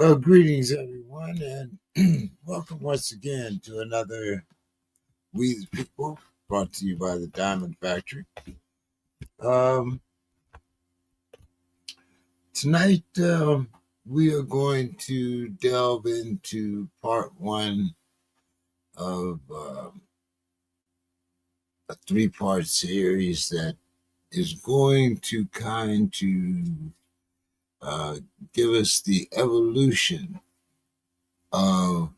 Well, greetings, everyone, and welcome once again to another We the People brought to you by the Diamond Factory. Um, Tonight, we are going to delve into part one of a three-part series that is going to uh, give us the evolution of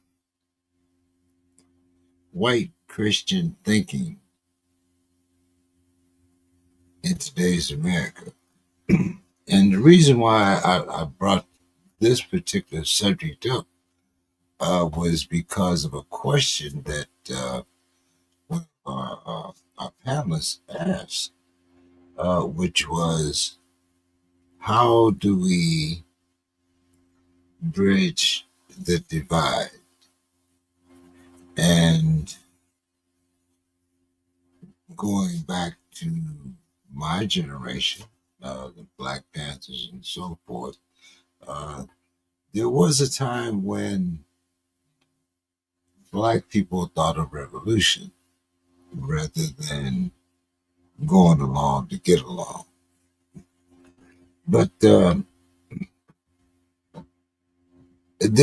white Christian thinking in today's America. And the reason why I brought this particular subject up was because of a question that one of our panelists asked, which was, how do we bridge the divide? And going back to my generation, the Black Panthers and so forth, uh, there was a time when Black people thought of revolution rather than going along to get along. But there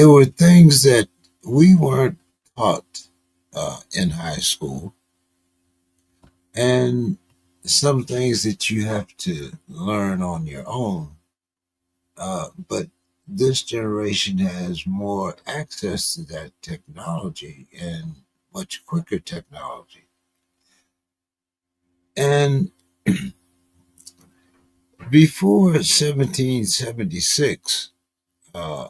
were things that we weren't taught in high school, and some things that you have to learn on your own. But this generation has more access to that technology and much quicker technology. And before 1776, uh,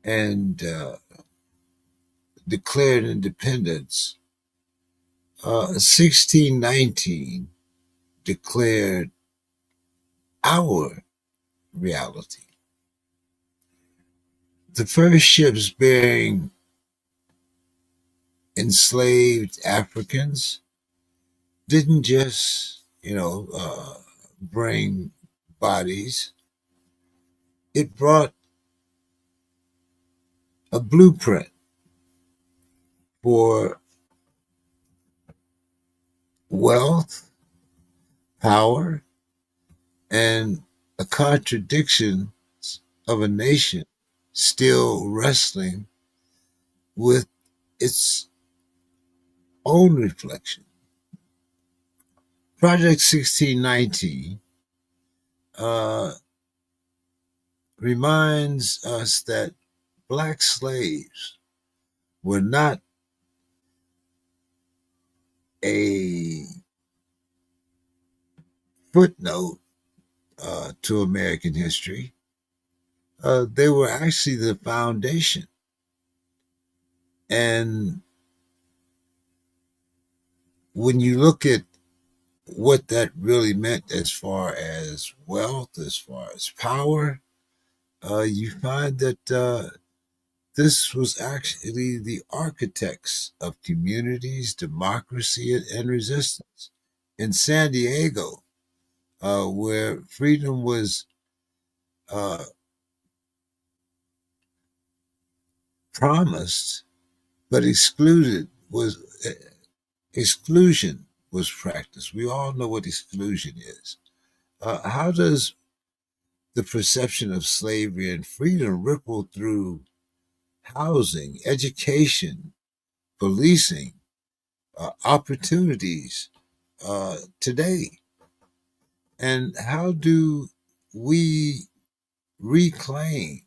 and declared independence, 1619 declared our reality. The first ships bearing enslaved Africans didn't just, bring bodies. It brought a blueprint for wealth, power, and a contradiction of a nation still wrestling with its own reflection. Project 1619 uh, reminds us that black slaves were not a footnote to American history. They were actually the foundation. And when you look at what that really meant as far as wealth, as far as power, you find that this was actually the architects of communities, democracy, and resistance. In San Diego, where freedom was uh, promised but exclusion was practiced. We all know what exclusion is. How does the perception of slavery and freedom ripple through housing, education, policing, opportunities today? And how do we reclaim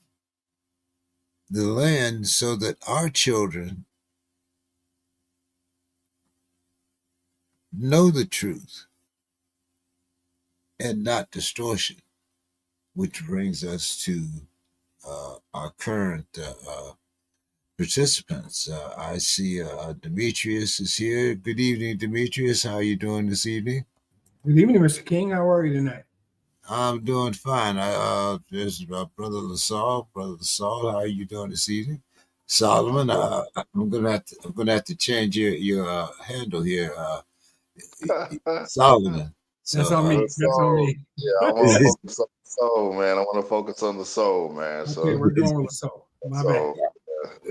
the land so that our children know the truth and not distortion? Which brings us to our current participants. I see Demetrius is here. Good evening, Demetrius. How are you doing this evening? Good evening, Mr. King. How are you tonight? I'm doing fine. There's Brother LaSalle. Brother LaSalle, how are you doing this evening? Solomon, I'm gonna have to change your handle here. Solomon. That's So on The me. That's on soul. me. Yeah, I want to focus on the soul, man. I want to focus on the soul, man. Okay, So, we're going with the soul. My bad. so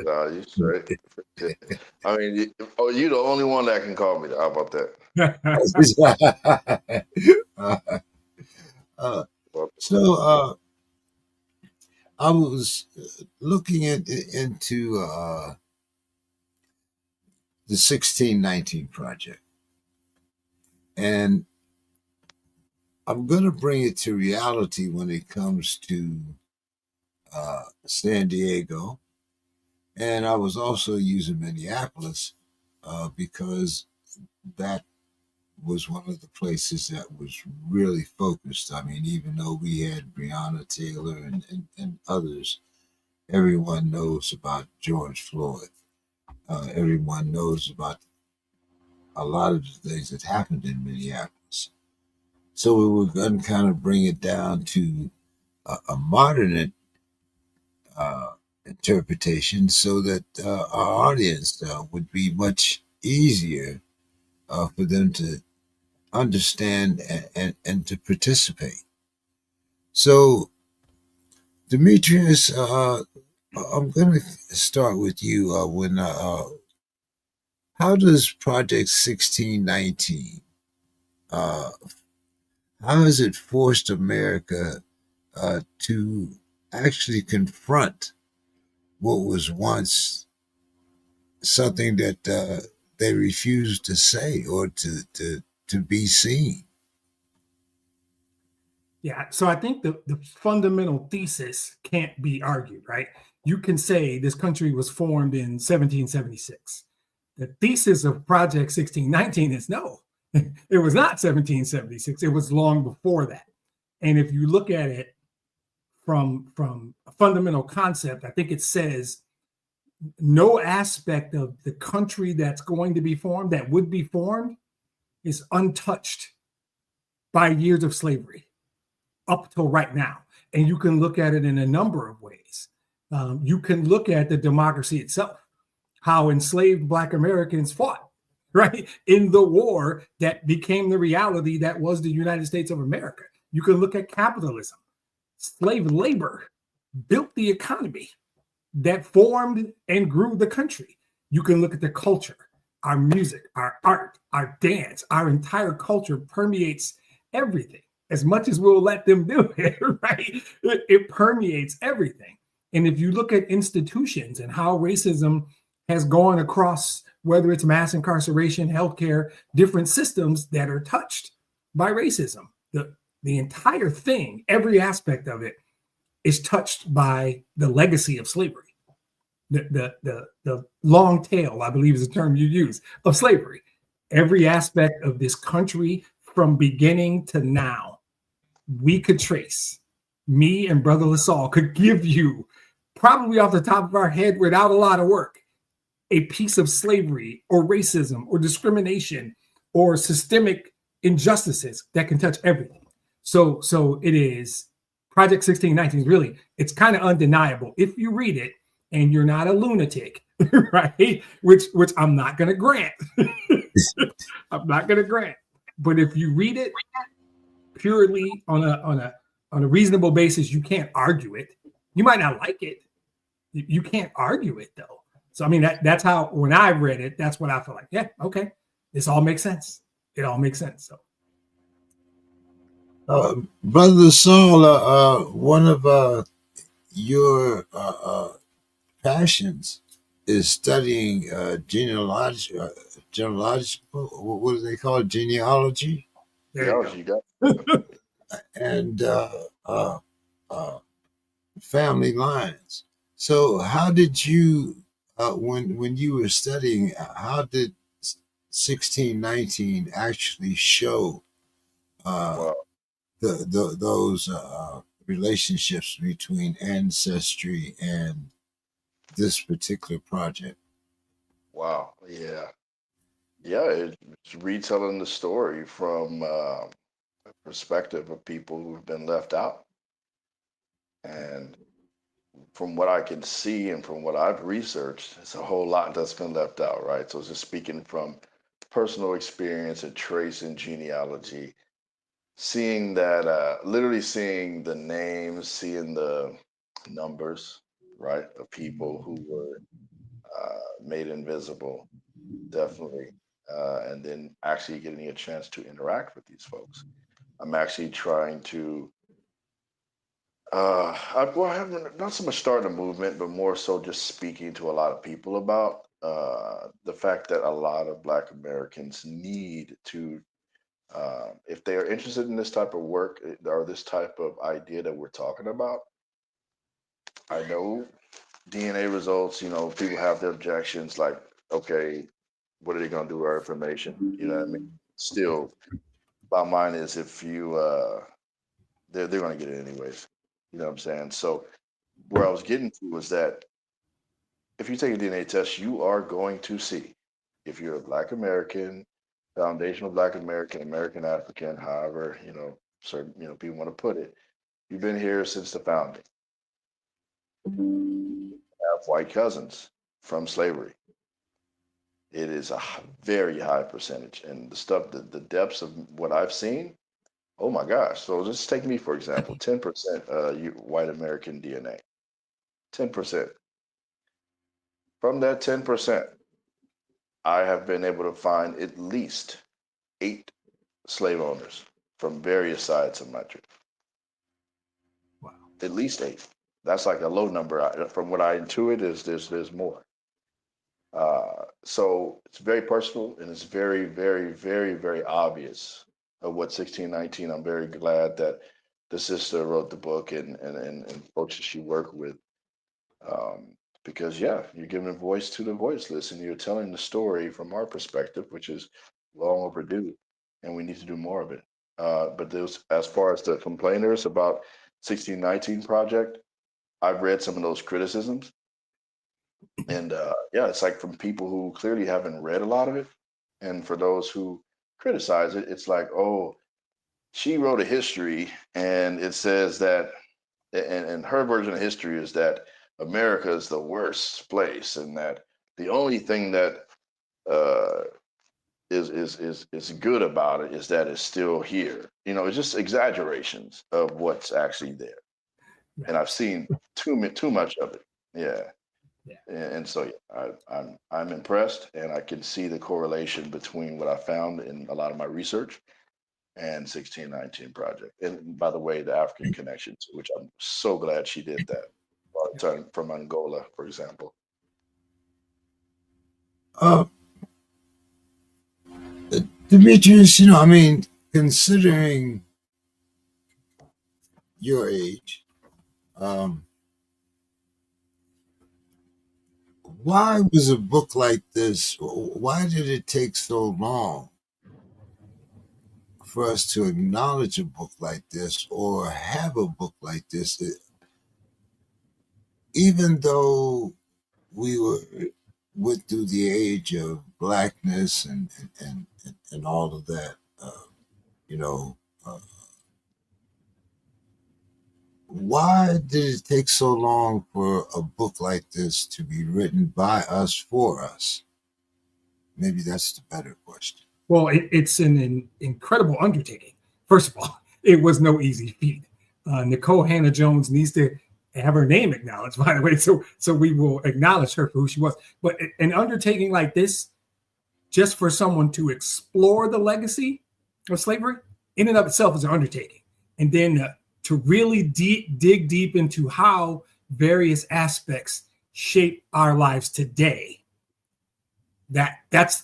nah, you straight. Appreciate it. I mean, you the only one that can call me that. How about that? uh, uh, Well, so I was looking into the 1619 project, and I'm going to bring it to reality when it comes to San Diego. And I was also using Minneapolis because that was one of the places that was really focused. I mean, even though we had Breonna Taylor and others, everyone knows about George Floyd. Everyone knows about a lot of the things that happened in Minneapolis. So we were going to kind of bring it down to a modern uh, interpretation so that our audience would be much easier for them to understand and to participate. So, Demetrius, I'm going to start with you. How does Project 1619, uh, how has it forced America to actually confront what was once something that they refused to say or to be seen? Yeah, so I think the fundamental thesis can't be argued, right? You can say this country was formed in 1776. The thesis of Project 1619 is no, it was not 1776. It was long before that. And if you look at it from a fundamental concept, I think it says no aspect of the country that's going to be formed, that would be formed, is untouched by years of slavery up till right now. And you can look at it in a number of ways. You can look at the democracy itself, how enslaved Black Americans fought, right, in the war that became the reality that was the United States of America. You can look at capitalism. Slave labor built the economy that formed and grew the country. You can look at the culture, our music, our art, our dance, our entire culture permeates everything as much as we'll let them do it, right? It permeates everything. And if you look at institutions and how racism has gone across, whether it's mass incarceration, healthcare, different systems that are touched by racism, the entire thing, every aspect of it is touched by the legacy of slavery. The long tail, I believe is the term you use, of slavery. Every aspect of this country from beginning to now, we could trace. Me and Brother LaSalle could give you, probably off the top of our head without a lot of work, a piece of slavery or racism or discrimination or systemic injustices that can touch everything. So it is Project 1619 is really, it's kind of undeniable if you read it and you're not a lunatic, right? Which I'm not going to grant. I'm not going to grant. But if you read it purely on a reasonable basis, you can't argue it. You might not like it. You can't argue it though. So I mean that's how when I read it, that's what I feel like. Yeah, okay, this all makes sense. It all makes sense. So Brother Saul, one of your passions is studying genealogical, what do they call it, genealogy, there you yeah, go. you got. and uh, family lines. So, how did you, when you were studying, how did 1619 actually show uh, Wow, those relationships between ancestry and this particular project? wow, yeah, yeah. It's retelling the story from a perspective of people who've been left out, and from what I can see and from what I've researched, it's a whole lot that's been left out, right? So just speaking from personal experience and trace and genealogy, seeing that, literally seeing the names, seeing the numbers, right, of people who were made invisible, definitely. And then actually getting a chance to interact with these folks. I'm actually trying to, I haven't, not so much starting a movement, but more so just speaking to a lot of people about the fact that a lot of Black Americans need to, if they are interested in this type of work or this type of idea that we're talking about. I know DNA results, people have their objections like, okay, what are they going to do with our information? You know what I mean? Still, bottom line is if you, they're going to get it anyways. You know what I'm saying? So where I was getting to was that if you take a DNA test, you are going to see if you're a Black American, foundational Black American, American African, however, certain, people want to put it. You've been here since the founding. You have white cousins from slavery. It is a very high percentage. And the stuff, the depths of what I've seen, oh my gosh. So just take me, for example, 10% white American DNA. 10%. From that 10%, I have been able to find at least 8 slave owners from various sides of my tree. Wow. At least 8. That's like a low number. From what I intuit is there's more. So it's very personal and it's very, very, very, very obvious of what 1619. I'm very glad that the sister wrote the book and folks that she worked with. Because you're giving voice to the voiceless and you're telling the story from our perspective, which is long overdue, and we need to do more of it. But those, as far as the complainers about 1619 Project, I've read some of those criticisms, and it's like from people who clearly haven't read a lot of it, and for those who criticize it, it's like, oh, she wrote a history, and it says that, and her version of history is that America is the worst place, and that the only thing that is good about it is that it's still here. It's just exaggerations of what's actually there, and I've seen too much of it. Yeah. And so I'm impressed, and I can see the correlation between what I found in a lot of my research and 1619 Project. And by the way, the African connection, which I'm so glad she did that. Returning from Angola, for example. Demetrius, considering your age, why was a book like this, why did it take so long for us to acknowledge a book like this or have a book like this? Even though we went through the age of blackness and all of that, you know, uh, why did it take so long for a book like this to be written by us for us? Maybe that's the better question. Well, it's an incredible undertaking. First of all, it was no easy feat. Nicole Hannah Jones needs to have her name acknowledged, by the way, so we will acknowledge her for who she was. But an undertaking like this, just for someone to explore the legacy of slavery, in and of itself is an undertaking. And then to really dig deep into how various aspects shape our lives today, that's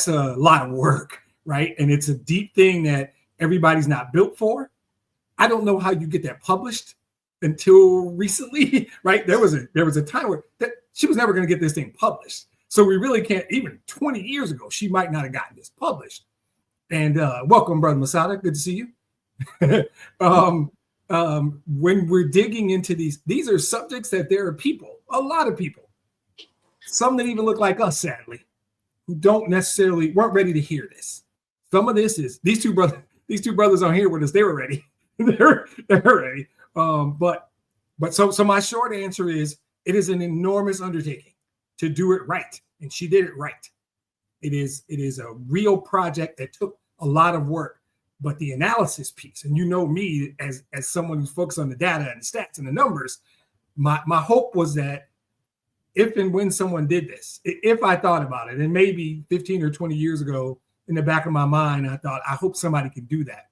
a lot of work, right? And it's a deep thing that everybody's not built for. I don't know how you get that published until recently, right? There was a time where she was never going to get this thing published. So we really can't, even 20 years ago, she might not have gotten this published. And welcome, Brother Masada. Good to see you. When we're digging into these are subjects that there are people, a lot of people, some that even look like us, sadly, who weren't ready to hear this. Some of this is these two brothers aren't here with us. They were ready. they're ready. But so my short answer is it is an enormous undertaking to do it right, and she did it right. It is a real project that took a lot of work, But the analysis piece, and you know me as someone who's focused on the data and the stats and the numbers, my hope was that if and when someone did this, if I thought about it, and maybe 15 or 20 years ago in the back of my mind, I thought, I hope somebody can do that.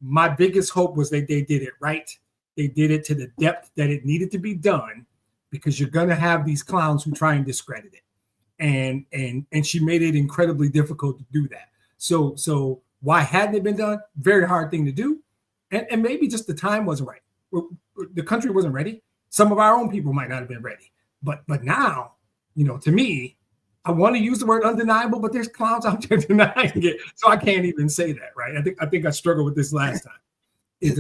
My biggest hope was that they did it right. They did it to the depth that it needed to be done, because you're going to have these clowns who try and discredit it. And she made it incredibly difficult to do that. So why hadn't it been done? Very hard thing to do. And maybe just the time wasn't right. The country wasn't ready. Some of our own people might not have been ready. But now, to me, I want to use the word undeniable, but there's clowns out there denying it. So I can't even say that, right? I think I struggled with this last time. It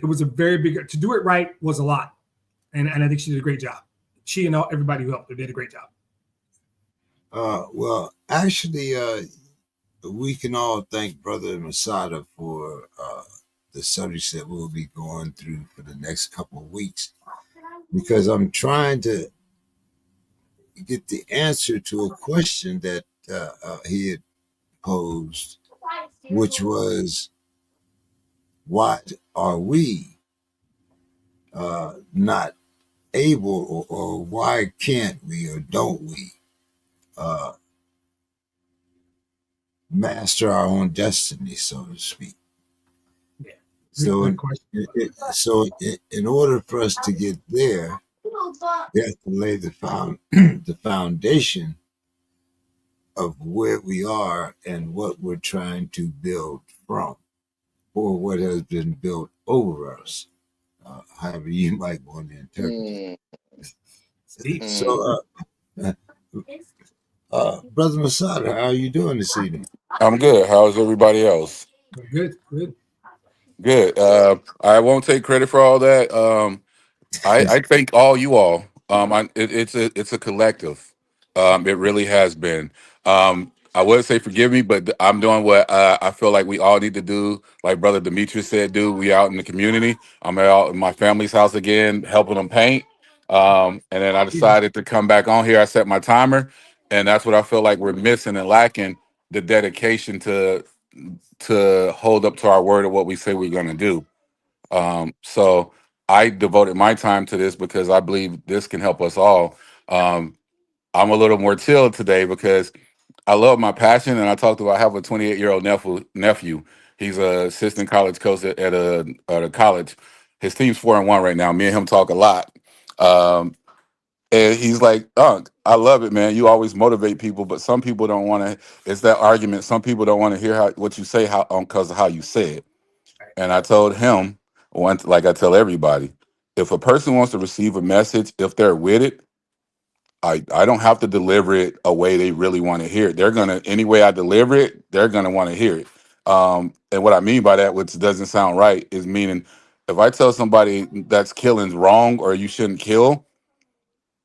was a very big, to do it right was a lot. And I think she did a great job. She and everybody who helped her did a great job. Well, actually, we can all thank Brother Masada for the subjects that we'll be going through for the next couple of weeks, because I'm trying to get the answer to a question that he had posed, which was, why are we not able, or why can't we, or don't we master our own destiny, so to speak? Yeah. So in order for us to get there, we have to lay the foundation of where we are and what we're trying to build from, or what has been built over us, however you might want to interpret it. So, Brother Masada, how are you doing this evening? I'm good. How's everybody else? Good. Good. I won't take credit for all that. I thank all you all. It's a collective. It really has been. I would say forgive me, but I'm doing what I feel like we all need to do. Like Brother Demetrius said, we out in the community. I'm out in my family's house again, helping them paint. And then I decided to come back on here. I set my timer, and that's what I feel like we're missing and lacking: the dedication to hold up to our word of what we say we're going to do. So I devoted my time to this because I believe this can help us all. I'm a little more chilled today because I love my passion, and I talked about I have a 28-year-old nephew. He's a assistant college coach at a college. His team's 4-1 right now. Me and him talk a lot. And he's like, Unc, I love it, man. You always motivate people, but some people don't want to. It's that argument. Some people don't want to hear what you say because of how you say it. And I told him, like I tell everybody, if a person wants to receive a message, if they're with it, I don't have to deliver it a way they really want to hear it. They're gonna, any way I deliver it, they're gonna want to hear it. And what I mean by that, which doesn't sound right, is meaning if I tell somebody that's killing's wrong or you shouldn't kill,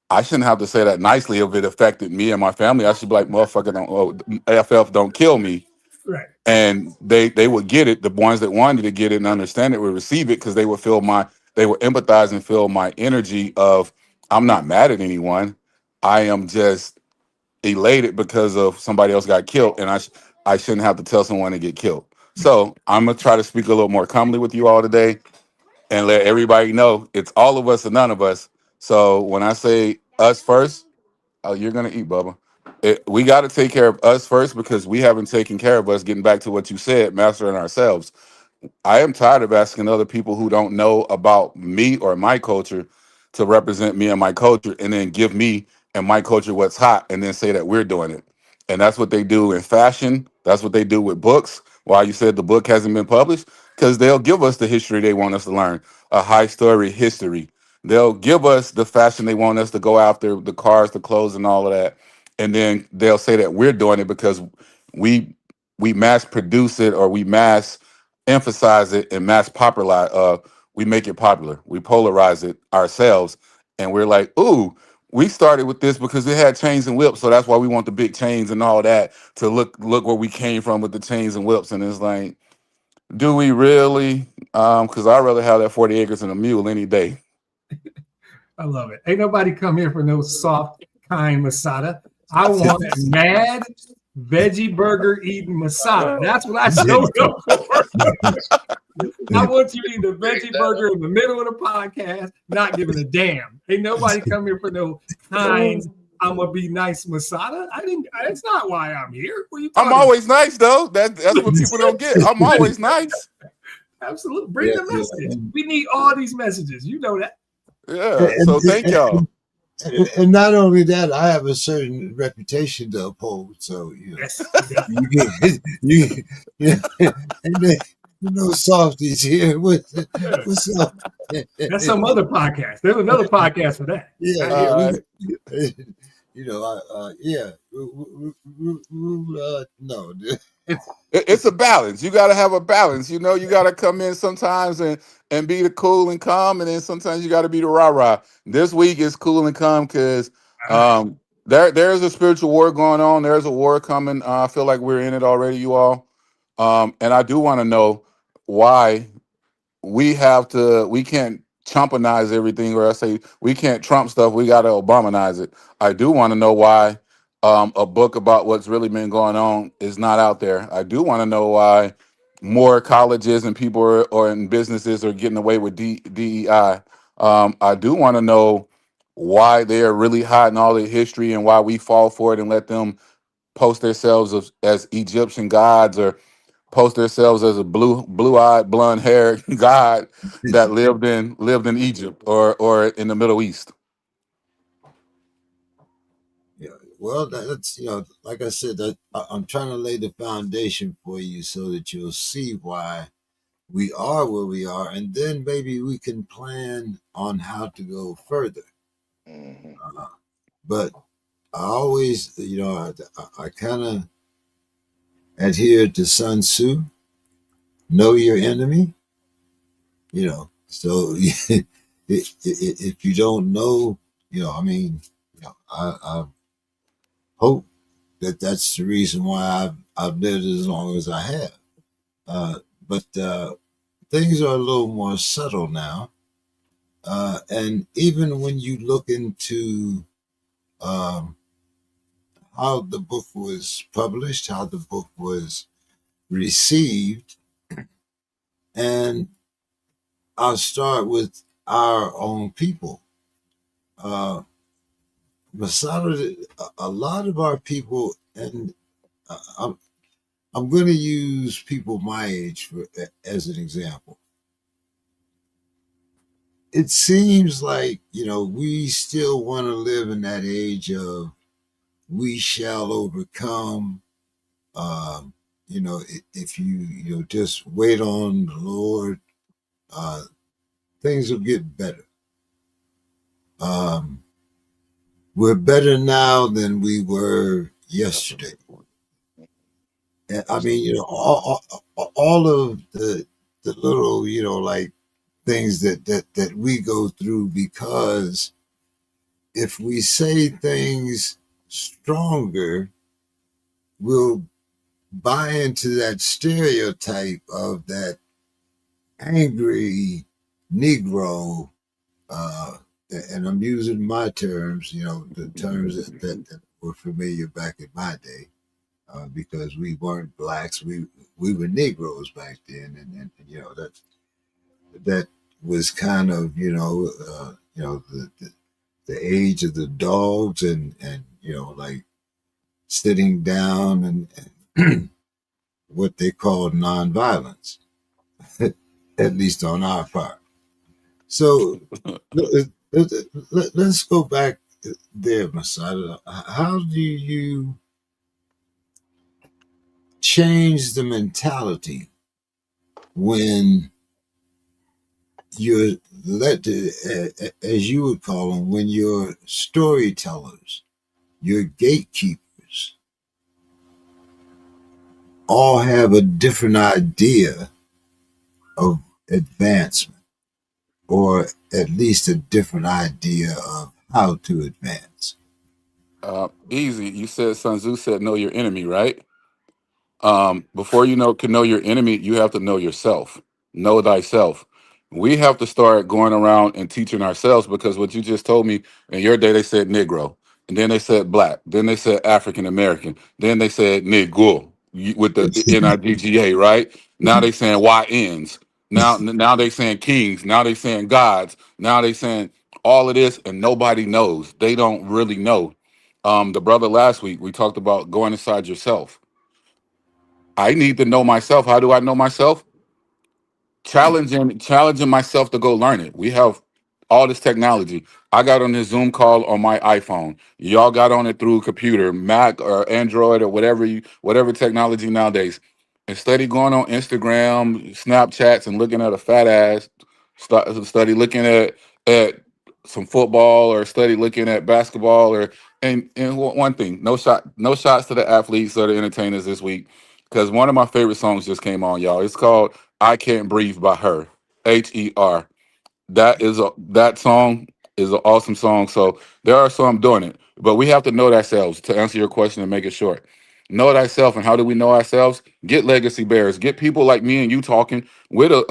I shouldn't have to say that nicely if it affected me and my family. I should be like, motherfucker, FF, don't kill me. Right. And they would get it. The ones that wanted to get it and understand it would receive it because they would they would empathize and feel my energy of, I'm not mad at anyone. I am just elated because of somebody else got killed, and I shouldn't have to tell someone to get killed. So I'm gonna try to speak a little more calmly with you all today and let everybody know it's all of us and none of us. So when I say us first, oh, you're gonna eat, Bubba. We got to take care of us first because we haven't taken care of us. Getting back to what you said, mastering ourselves. I am tired of asking other people who don't know about me or my culture to represent me and my culture and then give me and my culture what's hot and then say that we're doing it. And that's what they do in fashion. That's what they do with books. Why you said the book hasn't been published? Because they'll give us the history they want us to learn, a high story history. They'll give us the fashion they want us to go after, the cars, the clothes, and all of that. And then they'll say that we're doing it because we mass produce it or we mass emphasize it and mass popularize. We make it popular. We polarize it ourselves, and we're like, ooh, we started with this because it had chains and whips, so that's why we want the big chains and all that to look where we came from with the chains and whips. And it's like, do we really? Because I'd rather have that 40 acres and a mule any day. I love it. Ain't nobody come here for no soft, kind Masada. I want it mad, veggie burger eating Masada. That's what I showed up for. I want you to eat the veggie burger in the middle of the podcast, not giving a damn. Ain't nobody come here for no kind. I'm gonna be nice, Masada. I didn't. That's not why I'm here. What are you talking I'm always nice though. That's what people don't get. I'm always nice. about? Absolutely. Bring the Yeah, message. We need all these messages. You know that. Yeah. So thank y'all. And not only that, I have a certain reputation to uphold. So Yes. And then, softies here. What's up? That's some other podcast. There's another podcast for that. Yeah, no. It's a balance. You got to have a balance. You got to come in sometimes and be the cool and calm, and then sometimes you got to be the rah rah. This week is cool and calm because there's a spiritual war going on. There's a war coming. I feel like we're in it already, you all. And I do want to know why we can't Trumpanize everything, or I say we can't Trump stuff. We got to Obamanize it. I do want to know why a book about what's really been going on is not out there. I do want to know why more colleges and people or in businesses are getting away with DEI. I do want to know why they are really hiding all the history and why we fall for it and let them post themselves as Egyptian gods or post themselves as a blue-eyed, blonde-haired god that lived in Egypt or in the Middle East. Yeah, well, that's like I said, that I'm trying to lay the foundation for you so that you'll see why we are where we are, and then maybe we can plan on how to go further. Mhm. But I always, I kind of adhere to Sun Tzu, know your enemy. So if you don't know, I hope that's the reason why I've lived as long as I have. But things are a little more subtle now. And even when you look into um, how the book was published, how the book was received, and I'll start with our own people. Masada, a lot of our people, and I'm going to use people my age as an example. It seems like we still want to live in that age of we shall overcome. Um, if you just wait on the Lord, uh, things will get better. Um, we're better now than we were yesterday. And I mean, all of the little, like things that we go through, because if we say things stronger, we'll buy into that stereotype of that angry Negro, uh, and I'm using my terms, the terms that were familiar back in my day, because we weren't blacks, we were Negroes back then, and that was kind of the age of the dogs, and like sitting down and what they called nonviolence, at least on our part. So let's go back there, Masada. How do you change the mentality when you're as you would call them, when your storytellers, your gatekeepers, all have a different idea of advancement, or at least a different idea of how to advance? Easy. You said Sun Tzu said know your enemy, right? Before can know your enemy, you have to know yourself. Know thyself. We have to start going around and teaching ourselves, because what you just told me in your day, they said Negro. and then they said black, then they said African American, then they said Negro with the NIGGA, right? Now they saying YNs. Now they saying kings. Now they saying gods. Now they saying all of this, and nobody knows. They don't really know. The brother last week we talked about going inside yourself. I need to know myself. How do I know myself? Challenging myself to go learn it. We have all this technology. I got on this Zoom call on my iPhone. Y'all got on it through a computer, Mac or Android or whatever technology nowadays. Instead of going on Instagram, Snapchats, and looking at a fat ass, study looking at some football or study looking at basketball or and one thing, no shots to the athletes or the entertainers this week because one of my favorite songs just came on, y'all. It's called I Can't Breathe by Her. Her. That song is an awesome song. So there are some doing it, but we have to know ourselves to answer your question and make it short. Know thyself, and how do we know ourselves? Get legacy bearers, get people like me and you talking with a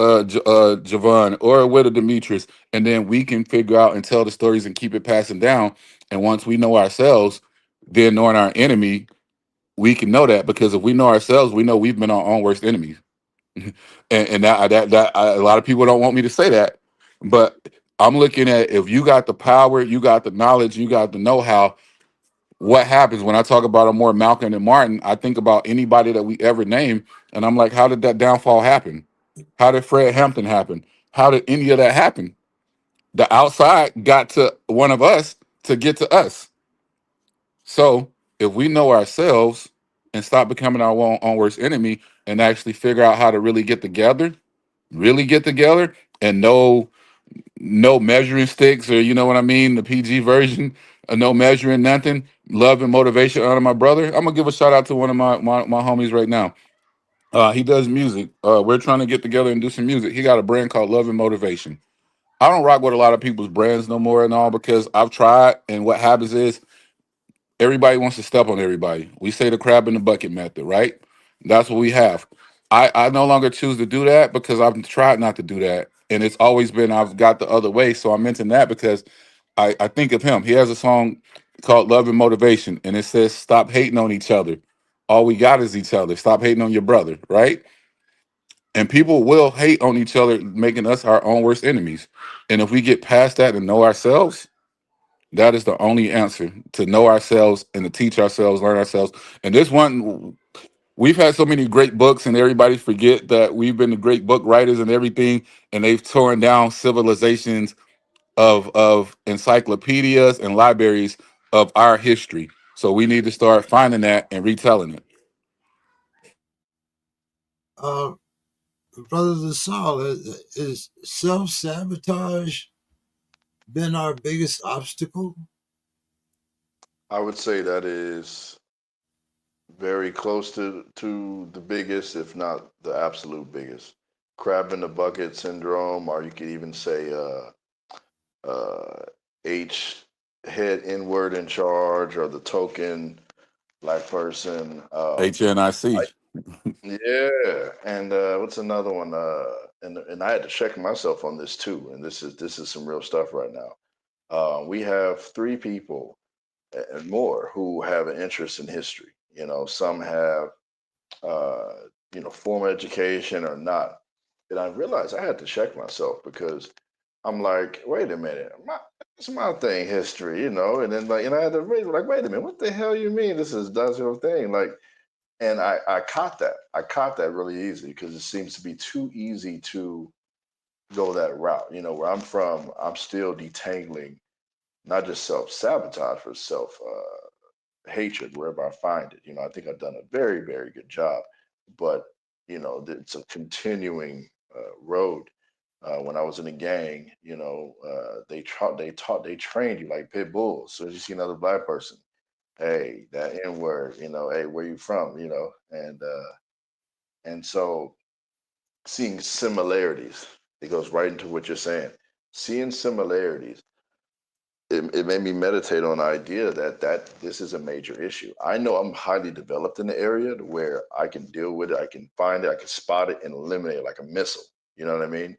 Javon or with a Demetrius, and then we can figure out and tell the stories and keep it passing down. And once we know ourselves, then knowing our enemy, we can know that because if we know ourselves, we know we've been our own worst enemies. And a lot of people don't want me to say that, but I'm looking at if you got the power, you got the knowledge, you got the know-how. What happens when I talk about a more Malcolm and Martin? I think about anybody that we ever name, and I'm like, how did that downfall happen? How did Fred Hampton happen? How did any of that happen? The outside got to one of us to get to us. So if we know ourselves and stop becoming our own worst enemy and actually figure out how to really get together and no measuring sticks or you know what I mean, the PG version, no measuring nothing, love and motivation out of my brother. I'm gonna give a shout out to one of my homies right now. He does music. We're trying to get together and do some music. He got a brand called Love and Motivation. I don't rock with a lot of people's brands no more and all because I've tried, and what happens is everybody wants to step on everybody. We say the crab in the bucket method, right? That's what we have. I no longer choose to do that because I've tried not to do that. And it's always been I've got the other way. So I mentioned that because I think of him. He has a song called Love and Motivation, and it says, stop hating on each other. All we got is each other. Stop hating on your brother, right? And people will hate on each other, making us our own worst enemies. And if we get past that and know ourselves, that is the only answer to know ourselves and to teach ourselves, learn ourselves. And this one, we've had so many great books, and everybody forget that we've been the great book writers and everything, and they've torn down civilizations of encyclopedias and libraries of our history. So we need to start finding that and retelling it. Uh, Brothers of Saul, is self-sabotage been our biggest obstacle? I would say that is very close to the biggest, if not the absolute biggest. Crab in the bucket syndrome, or you could even say H head inward in charge, or the token black person. HNIC. Yeah, and what's another one? And I had to check myself on this too. And this is some real stuff right now. We have three people and more who have an interest in history. Some have uh, formal education or not. And I realized I had to check myself because I'm like, wait a minute, it's my thing, history, and then like, and I had to read like, wait a minute, what the hell you mean that's your thing, like. And I caught that. I caught that really easy because it seems to be too easy to go that route. Where I'm from, I'm still detangling not just self sabotage, but self hatred wherever I find it. I think I've done a very, very good job, but it's a continuing road. When I was in a gang, they trained you like pit bulls. So as you see another black person, hey, that N word, hey, where you from, and so seeing similarities, it goes right into what you're saying. Seeing similarities, it made me meditate on the idea that this is a major issue. I know I'm highly developed in the area to where I can deal with it, I can find it, I can spot it and eliminate it like a missile. You know what I mean?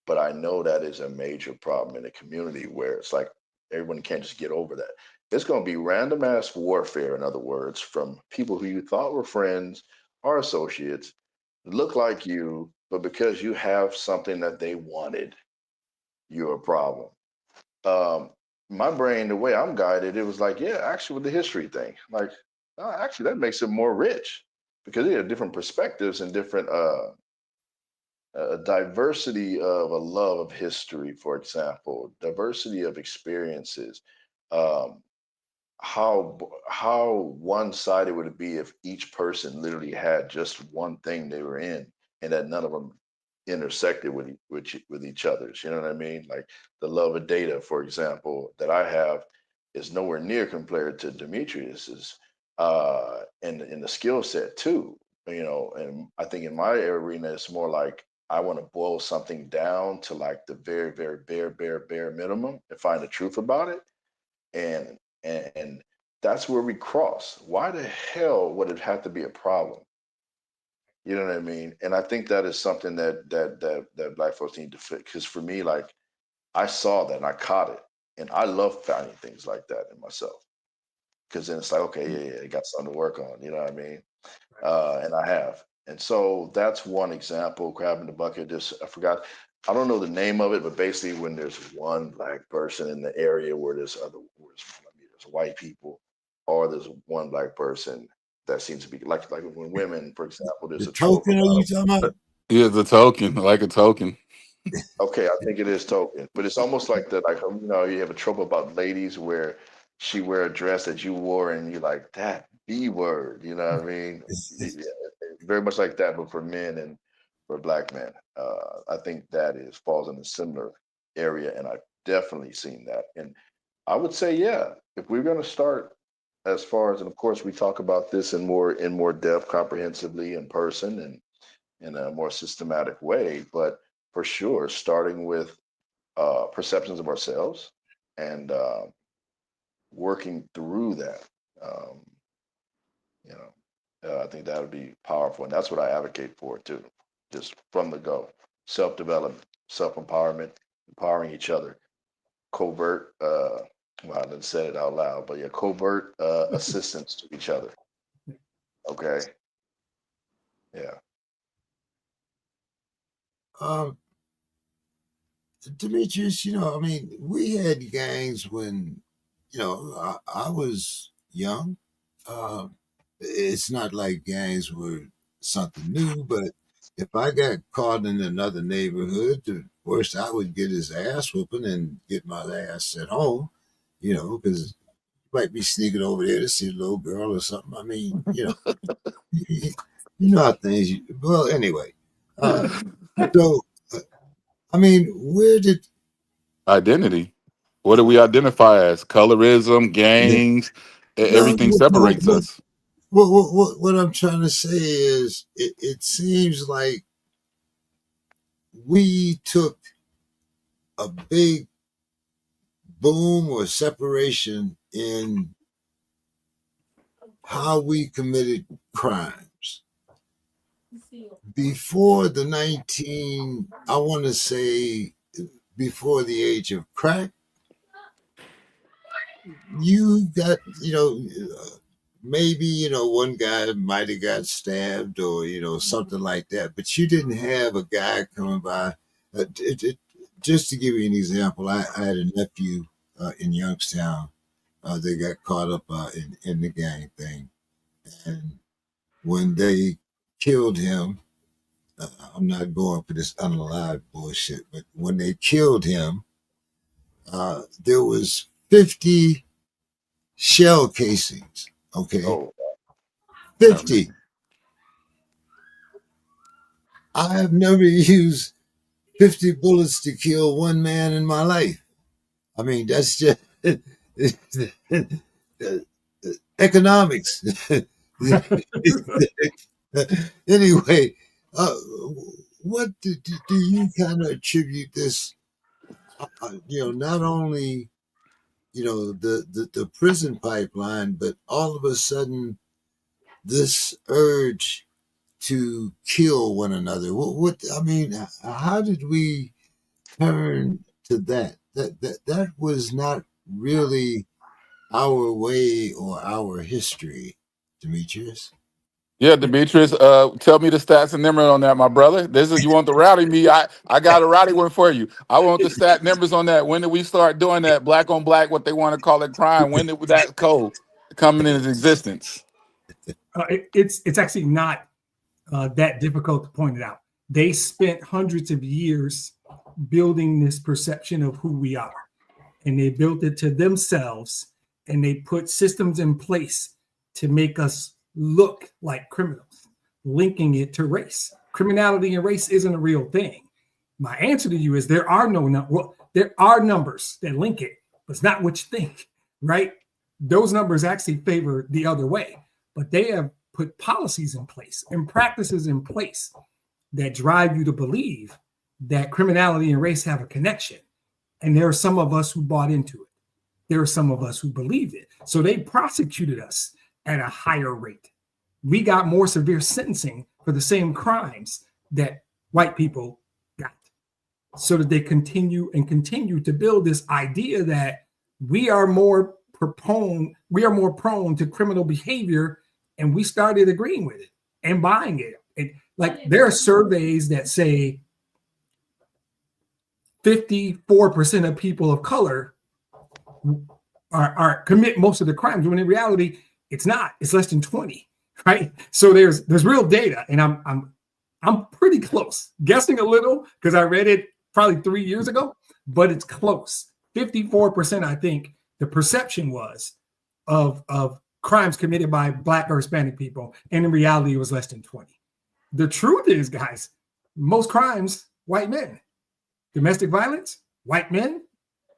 But I know that is a major problem in the community where it's like everyone can't just get over that. It's going to be random ass warfare, in other words, from people who you thought were friends or associates, look like you, but because you have something that they wanted, you're a problem. Um, my brain, the way I'm guided, it was like, yeah, actually, with the history thing, like, actually, that makes it more rich because you have different perspectives and different a diversity of a love of history, for example, diversity of experiences. Um, how one-sided would it be if each person literally had just one thing they were in, and that none of them intersected with each other's? You know what I mean? Like the love of data, for example, that I have is nowhere near compared to Demetrius's, in the skill set too. You know, and I think in my arena, it's more like I want to boil something down to like the very, very bare minimum and find the truth about it, and that's where we cross. Why the hell would it have to be a problem? You know what I mean? And I think that is something that Black folks need to fix. Because for me, like I saw that and I caught it, and I love finding things like that in myself. Because then it's like, okay, yeah, got something to work on. You know what I mean? And I have. And so that's one example. Crab in the bucket. Just I forgot. I don't know the name of it, but basically, when there's one black person in the area where there's white people, or there's one black person that seems to be like when women, for example, The there's a trope token, are about you talking about? Yeah, the token, like a token. okay, I think it is token, but it's almost like the like you have a trope about ladies where she wear a dress that you wore and you're like that B word, you know what I mean? Yeah, very much like that, but for men and for black men, I think that is falls in a similar area, and I've definitely seen that. And I would say, yeah, if we're going to start as far as, and of course, we talk about this in more depth, comprehensively in person and in a more systematic way, but for sure, starting with perceptions of ourselves and working through that. Um, you know, I think that would be powerful, and that's what I advocate for too. Just from the go, self development, self empowerment, empowering each other, covert. Well, I didn't say it out loud, but yeah, covert assistance to each other. Okay, yeah. Um, Demetrius, I mean, we had gangs when, I was young. Uh, it's not like gangs were something new, but if I got caught in another neighborhood, the worst I would get is ass whooping and get my ass at home, because you might be sneaking over there to see a little girl or something. I mean, you, you know how things. Well, anyway, uh, so I mean, where did Identity. What do we identify as? Colorism, gangs, no? everything separates us. What I'm trying to say is, it seems like we took a big boom or separation in how we committed crimes before the 19. I want to say before the age of crack. You got, maybe, one guy might have got stabbed or, something like that, but you didn't have a guy coming by. Just to give you an example, I had a nephew in Youngstown. They got caught up in the gang thing. And when they killed him, I'm not going for this unalive bullshit, but when they killed him, there was 50 shell casings. Okay, Oh, 50. I have never used 50 bullets to kill one man in my life. I mean, that's just economics. Anyway, uh, what do you kind of attribute this? Not only the prison pipeline, but all of a sudden this urge to kill one another. What I mean, how did we turn to that? That was not really our way or our history, Demetrius? Yeah, Demetrius, tell me the stats and numbers on that, my brother. This is you want the rowdy me. I got a rowdy one for you. I want the stat numbers on that. When did we start doing that black on black, what they want to call it crime? When did that code come into existence? It's actually not that difficult to point it out. They spent hundreds of years building this perception of who we are, and they built it to themselves, and they put systems in place to make us look like criminals, linking it to race. Criminality and race isn't a real thing. My answer to you is there are there are numbers that link it, but it's not what you think, right? Those numbers actually favor the other way, but they have put policies in place and practices in place that drive you to believe that criminality and race have a connection. And there are some of us who bought into it. There are some of us who believed it. So they prosecuted us at a higher rate. We got more severe sentencing for the same crimes that white people got, so that they continue to build this idea that we are more prone to criminal behavior, and we started agreeing with it and buying it. And like there are surveys that say 54% of people of color are commit most of the crimes, when in reality it's not. It's less than 20, right? So there's real data, and I'm pretty close, guessing a little because I read it probably 3 years ago, but it's close. 54%, I think, the perception was of crimes committed by Black or Hispanic people, and in reality, it was less than 20. The truth is, guys, most crimes, white men. Domestic violence, white men.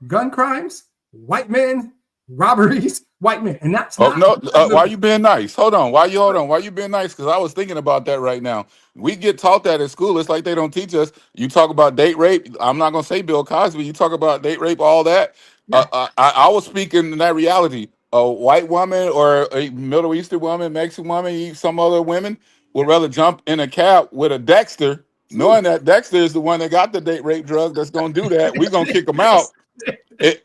Gun crimes, white men. Robberies, white men. And that's Oh not. no! Why you being nice? Hold on. Why you being nice? Because I was thinking about that right now. We get taught that at school. It's like they don't teach us. You talk about date rape. I'm not gonna say Bill Cosby. You talk about date rape, all that. Yeah. I was speaking in that reality. A white woman or a Middle Eastern woman, Mexican woman, some other women would rather jump in a cab with a Dexter, knowing that Dexter is the one that got the date rape drug that's gonna do that. We're gonna kick them out.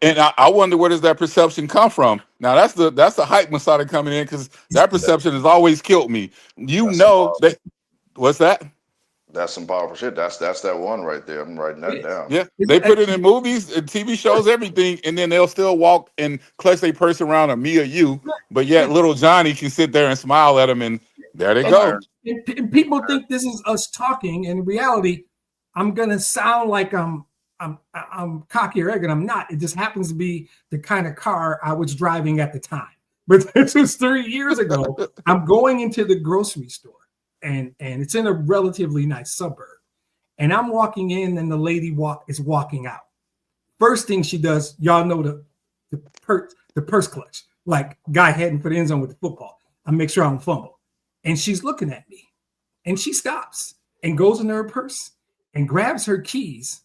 And I wonder, where does that perception come from? Now that's the hype Masada coming in, because that perception has always killed me. What's that? That's some powerful shit. That's that one right there. I'm writing that down. Yeah, they put it in movies and TV shows, everything, and then they'll still walk and clutch their purse around a me or you, but yet little Johnny can sit there and smile at him, and there they go. And people think this is us talking, and in reality, I'm gonna sound like I'm cocky or arrogant. I'm not. It just happens to be the kind of car I was driving at the time. But this was 3 years ago. I'm going into the grocery store, and it's in a relatively nice suburb. And I'm walking in, and the lady is walking out. First thing she does, y'all know the purse clutch, like guy heading for the end zone with the football. I make sure I don't fumble. And she's looking at me, and she stops and goes into her purse and grabs her keys.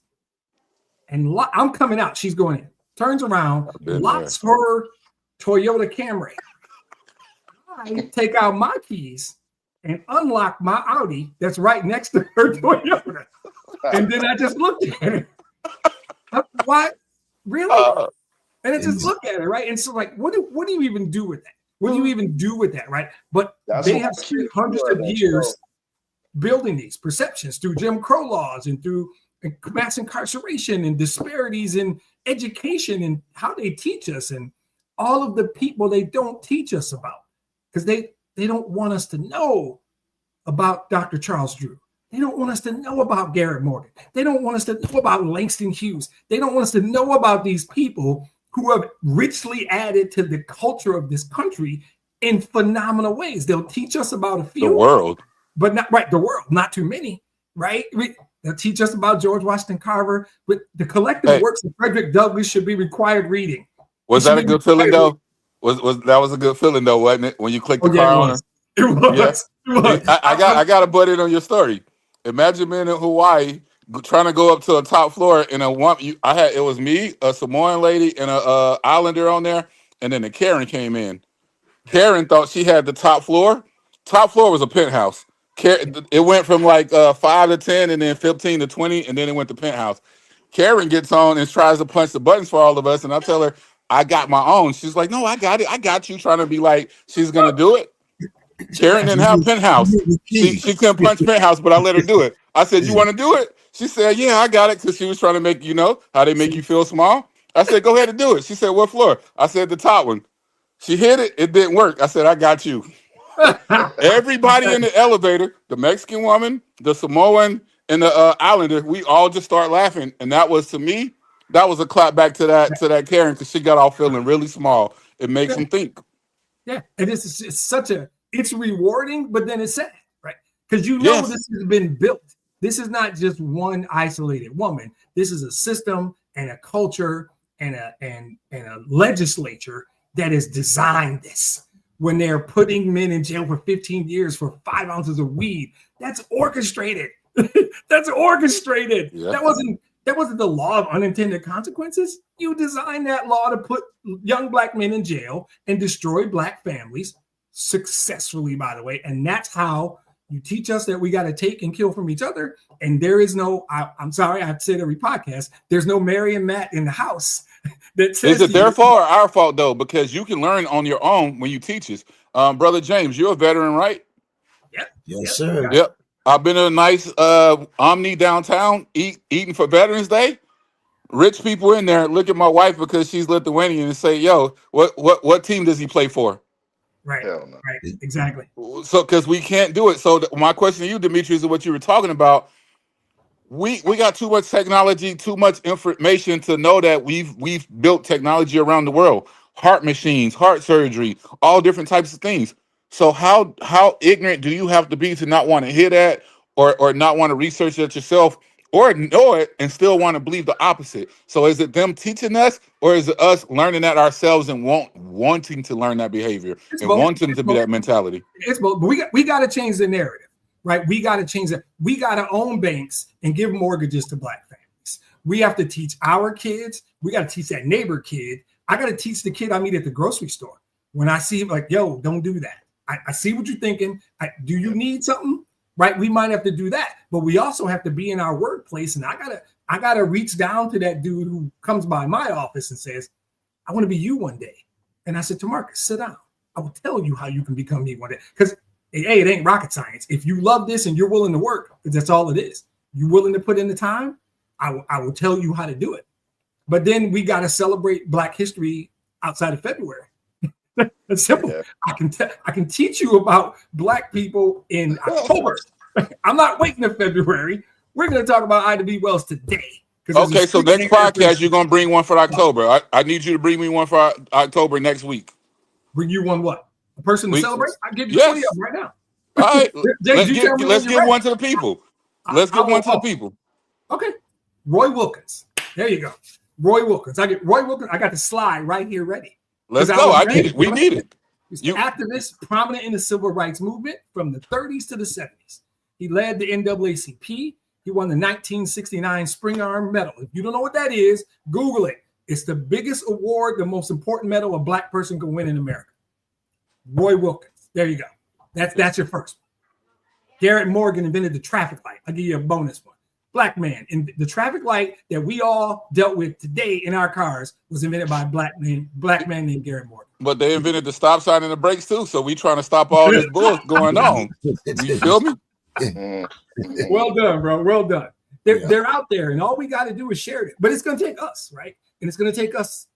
And I'm coming out. She's going in. Turns around, locks her Toyota Camry. I take out my keys and unlock my Audi that's right next to her Toyota. And then I just looked at it. Why? Really? And I just look at it, right? And so, like, what do you even do with that? What do you even do with that, right? But they have spent hundreds of years building these perceptions through Jim Crow laws and through mass incarceration and disparities in education and how they teach us, and all of the people they don't teach us about, because they don't want us to know about Dr. Charles Drew. They don't want us to know about Garrett Morgan. They don't want us to know about Langston Hughes. They don't want us to know about these people who have richly added to the culture of this country in phenomenal ways. They'll teach us about a few. The world. But not right, the world, not too many, right? They'll teach us about George Washington Carver, but the collective works of Frederick Douglass should be required reading. Was that a good feeling though? That was a good feeling though, wasn't it? When you clicked the car on her? It was. Yeah. It was. I got to put it on your story. Imagine being in Hawaii, trying to go up to a top floor in a one. It was me, a Samoan lady, and a Islander on there, and then the Karen came in. Karen thought she had the top floor. Top floor was a penthouse. It went from like 5 to 10, and then 15 to 20, and then it went to penthouse. Karen gets on and tries to punch the buttons for all of us, and I tell her, I got my own. She's like, no, I got it. I got you. Trying to be like she's gonna do it. Karen didn't have penthouse. She couldn't punch penthouse, but I let her do it. I said, you want to do it? She said, yeah, I got it, because she was trying to make, how they make you feel small. I said, go ahead and do it. She said, what floor? I said, the top one. She hit it. It didn't work. I said, I got you. Everybody in the elevator, the Mexican woman, the Samoan, and the Islander, we all just start laughing. And that was, to me, that was a clap back to that Karen, because she got off feeling really small. It makes them think. Yeah, and it's rewarding, but then it's sad, right? Because Yes. this has been built. This is not just one isolated woman. This is a system and a culture and a legislature that has designed this. When they're putting men in jail for 15 years for 5 ounces of weed, that's orchestrated. That's orchestrated. Yeah. That wasn't the law of unintended consequences. You designed that law to put young Black men in jail and destroy Black families successfully, by the way. And that's how you teach us that we got to take and kill from each other. And there is no, I'm sorry, I've said every podcast, there's no Mary and Matt in the house that says. Is it their fault or our fault, though? Because you can learn on your own when you teach us. Brother James, you're a veteran, right? Yes, sir. Yep. I've been in a nice Omni downtown eating for Veterans Day. Rich people in there look at my wife because she's Lithuanian and say, yo, what team does he play for? Right. Hell no. Right. Exactly. So because we can't do it. So my question to you, Demetrius, is what you were talking about. We got too much technology, too much information to know that we've built technology around the world. Heart machines, heart surgery, all different types of things. So how ignorant do you have to be to not want to hear that or not want to research it yourself or know it and still want to believe the opposite? So is it them teaching us, or is it us learning that ourselves and wanting to learn that behavior and both. wanting to be that mentality? It's both. But we got to change the narrative, right? We got to change it. We got to own banks and give mortgages to Black families. We have to teach our kids. We got to teach that neighbor kid. I got to teach the kid I meet at the grocery store. When I see him, like, yo, don't do that. I see what you're thinking. Do you need something? Right? We might have to do that, but we also have to be in our workplace. And I gotta reach down to that dude who comes by my office and says, I want to be you one day. And I said to Marcus, sit down. I will tell you how you can become me one day. Because hey, it ain't rocket science. If you love this and you're willing to work, that's all it is. You're willing to put in the time, I will tell you how to do it. But then we got to celebrate Black history outside of February. It's simple. Yeah. I can teach you about Black people in October. I'm not waiting to February. We're going to talk about Ida B. Wells today. Okay, so next podcast, you're going to bring one for October. I need you to bring me one for October next week. Bring you one what? A person to celebrate? I'll give you Yes. 20 of them right now. All right, James, let's give one to the people. Let's give one to the people. Okay. Roy Wilkins. There you go. Roy Wilkins. I got the slide right here ready. Let's go. I need it. We need it. He's an activist prominent in the civil rights movement from the 30s to the 70s. He led the NAACP. He won the 1969 Spring Arm Medal. If you don't know what that is, Google it. It's the biggest award, the most important medal a Black person can win in America. Roy Wilkins. There you go. That's your first one. Garrett Morgan invented the traffic light. I'll give you a bonus one. Black man. And the traffic light that we all dealt with today in our cars was invented by a black man named Garrett Morgan. But they invented the stop sign and the brakes too. So we trying to stop all this bull going on. You feel me? Well done, bro. Well done. They're out there, and all we got to do is share it. But it's going to take us, right? And it's going to take us.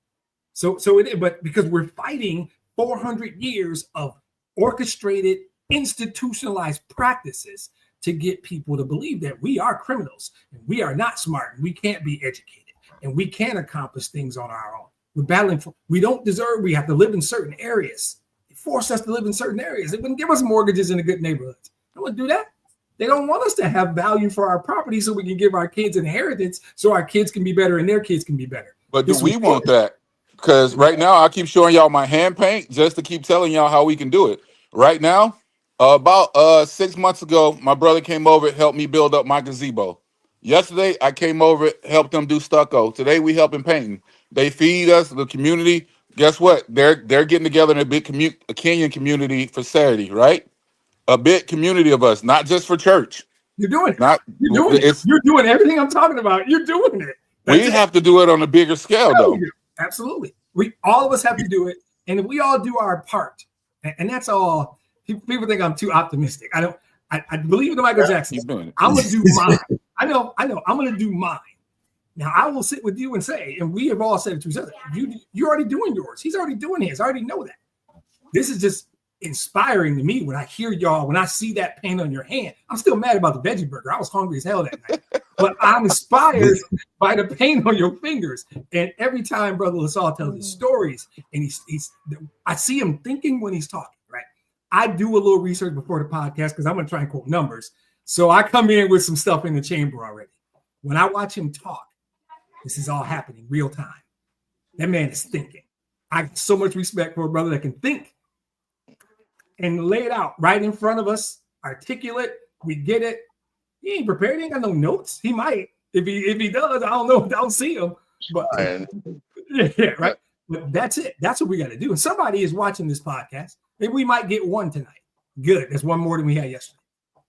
So it is. But because we're fighting 400 years of orchestrated, institutionalized practices to get people to believe that we are criminals and we are not smart and we can't be educated and we can't accomplish things on our own. We're battling for, we don't deserve, we have to live in certain areas. They force us to live in certain areas. They wouldn't give us mortgages in the good neighborhoods. They wouldn't do that. They don't want us to have value for our property so we can give our kids inheritance so our kids can be better and their kids can be better. But do we want that? Because right now I keep showing y'all my hand paint just to keep telling y'all how we can do it. Right now, about 6 months ago, my brother came over and helped me build up my gazebo. Yesterday, I came over, helped them do stucco. Today, we helping painting. They feed us, the community. Guess what? They're getting together in a big a Kenyan community for Saturday, right? A big community of us, not just for church. You're doing it. You're doing it. You're doing everything I'm talking about. You're doing it. We have to do it on a bigger scale, though. Absolutely. We all of us have to do it, and if we all do our part, and that's all. People think I'm too optimistic. I don't. I believe in Michael Jackson. Keep doing it. I'm gonna do mine. I know. I'm gonna do mine. Now I will sit with you and say, and we have all said it to each other. You're already doing yours. He's already doing his. I already know that. This is just inspiring to me when I hear y'all. When I see that pain on your hand, I'm still mad about the veggie burger. I was hungry as hell that night, but I'm inspired by the pain on your fingers. And every time Brother LaSalle tells his stories, and I see him thinking when he's talking. Right? I do a little research before the podcast because I'm gonna try and quote numbers. So I come in with some stuff in the chamber already. When I watch him talk, this is all happening real time. That man is thinking. I have so much respect for a brother that can think and lay it out right in front of us, articulate. We get it. He ain't prepared. He ain't got no notes. He might. If he does, I don't know. I don't see him. But yeah, right. But that's it. That's what we got to do. And somebody is watching this podcast. Maybe we might get one tonight. Good. That's one more than we had yesterday.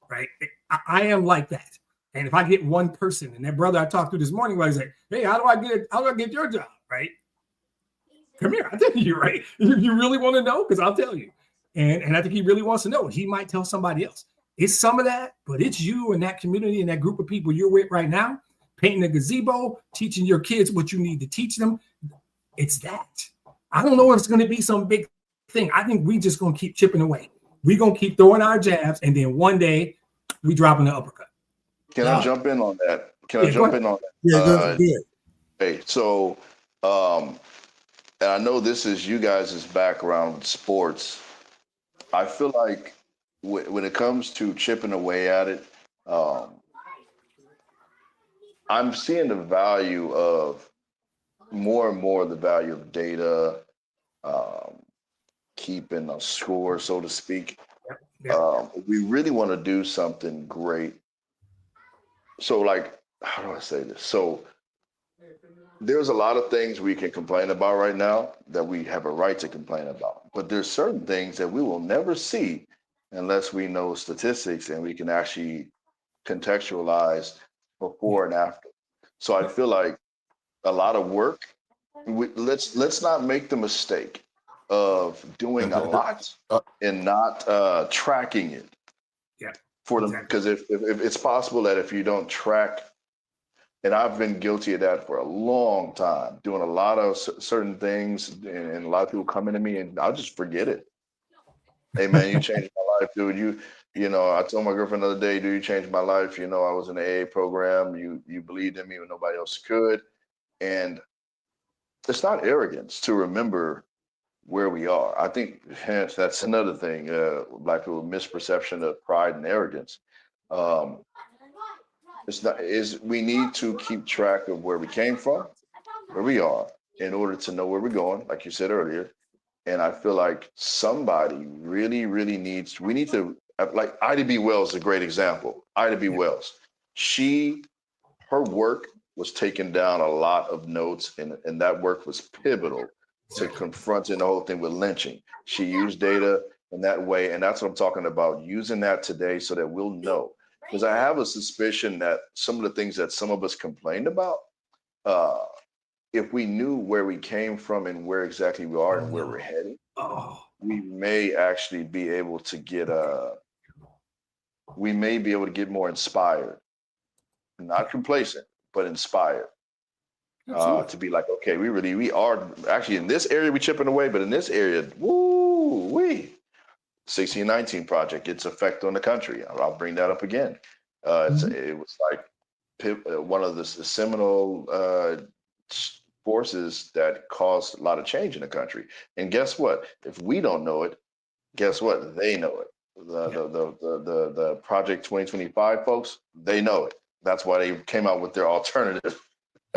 Right. I am like that. And if I get one person, and that brother I talked to this morning, where he's like, "Hey, how do I get your job?" Right? Come here, I'll tell you, right? You really want to know? Because I'll tell you. And I think he really wants to know. He might tell somebody else. It's some of that, but it's you and that community and that group of people you're with right now, painting a gazebo, teaching your kids what you need to teach them. It's that. I don't know if it's going to be some big thing. I think we just going to keep chipping away. We're going to keep throwing our jabs, and then one day we dropping the uppercut. Can I jump in on that? Yeah, go ahead. Hey, so, and I know this is you guys' background with sports. I feel like when it comes to chipping away at it, I'm seeing the value of more and more the value of data, keeping a score, so to speak. We really want to do something great. So, like, how do I say this? So, there's a lot of things we can complain about right now that we have a right to complain about. But there's certain things that we will never see unless we know statistics and we can actually contextualize before and after. So I feel like a lot of work. Let's not make the mistake of doing a lot and not tracking it. Yeah. For them, because if it's possible that if you don't track, and I've been guilty of that for a long time, doing a lot of certain things, and a lot of people coming to me, and I'll just forget it. Hey man, you changed my life, dude. You know, I told my girlfriend the other day, dude, you changed my life. You know, I was in the AA program. You believed in me when nobody else could, and it's not arrogance to remember where we are. I think hence that's another thing. Black people misperception of pride and arrogance. It's not is we need to keep track of where we came from, where we are, in order to know where we're going, like you said earlier. And I feel like somebody really, really needs. We need to like Ida B. Wells is a great example. Ida B. Wells, her work was taking down a lot of notes, and that work was pivotal to confronting the whole thing with lynching. She used data in that way, and that's what I'm talking about, using that today so that we'll know. Because I have a suspicion that some of the things that some of us complained about, if we knew where we came from and where exactly we are and where we're heading, we may actually be able to get more inspired, not complacent, but inspired. To be like, okay, we are actually in this area we chipping away, but in this area, woo wee. 1619 project, its effect on the country. I'll bring that up again. It was like one of the seminal forces that caused a lot of change in the country. And guess what? If we don't know it, guess what? They know it. The Project 2025 folks, they know it. That's why they came out with their alternative.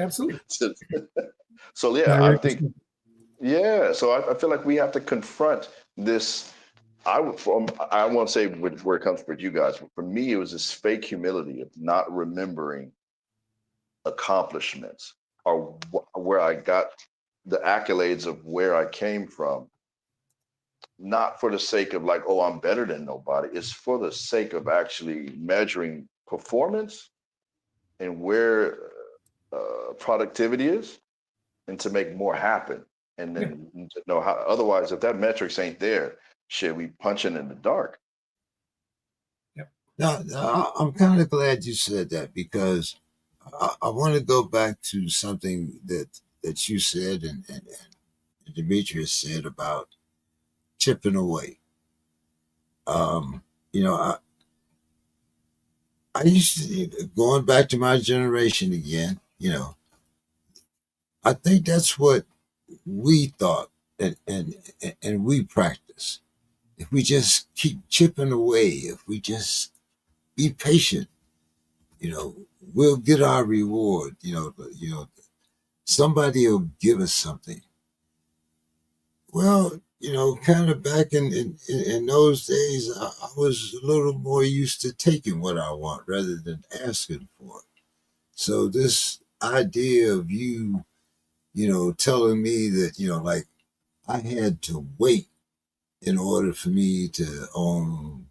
Absolutely. So yeah, I think so I feel like we have to confront this. I won't say where it comes from you guys. For me, it was this fake humility of not remembering accomplishments or where I got the accolades of where I came from. Not for the sake of like, oh, I'm better than nobody. It's for the sake of actually measuring performance and where productivity is, and to make more happen. and Yeah. then to know how. Otherwise, if that metrics ain't there, shit, we punching in the dark. Now, I'm kind of glad you said that because I want to go back to something that you said and Demetrius said about chipping away. Um, you know, I used to, going back to my generation again, I think that's what we thought and we practice. If we just keep chipping away, if we just be patient, we'll get our reward. Somebody will give us something. Well, kind of back in those days, I was a little more used to taking what I want rather than asking for it. So this idea of you, telling me that, like I had to wait in order for me to own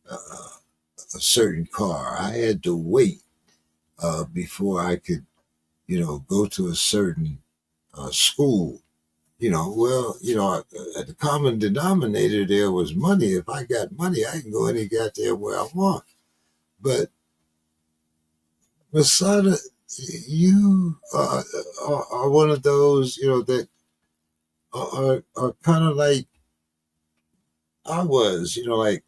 a certain car. I had to wait before I could, go to a certain school. The common denominator there was money. If I got money, I can go any goddamn where I want. But Masada, you are one of those, that are kind of like I was, like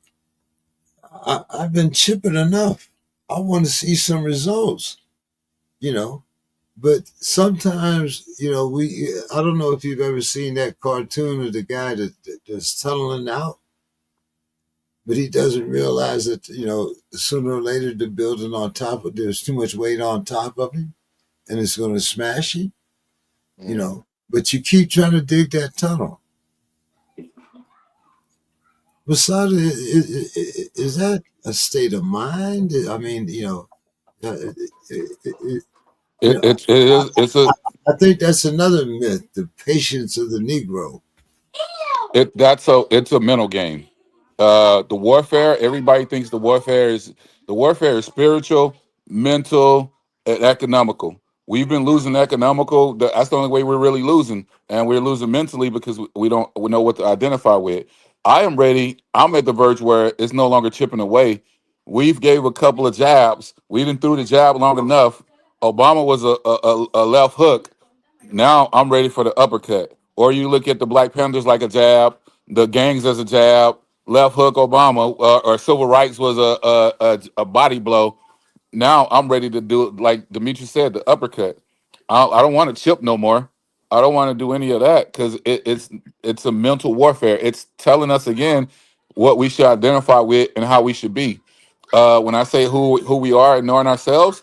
I've been chipping enough. I want to see some results, you know. But sometimes, I don't know if you've ever seen that cartoon of the guy that's tunneling out, but he doesn't realize that, sooner or later the building on top of, there's too much weight on top of him and it's going to smash him, but you keep trying to dig that tunnel. Masada, is that a state of mind? I mean, uh, you know, It is. It's a. I think that's another myth, the patience of the Negro. It's a mental game. The warfare. Everybody thinks the warfare is spiritual, mental, and economical. We've been losing economical. That's the only way we're really losing, and we're losing mentally because we know what to identify with. I am ready. I'm at the verge where it's no longer chipping away. We've gave a couple of jabs. We didn't threw the jab long enough. Obama was a left hook. Now I'm ready for the uppercut. Or you look at the Black Panthers like a jab, the gangs as a jab, left hook Obama, or civil rights was a body blow. Now I'm ready to do it like Demetrius said, the uppercut. I don't want to chip no more. I don't want to do any of that because it's a mental warfare. It's telling us again what we should identify with and how we should be. When I say who we are and knowing ourselves,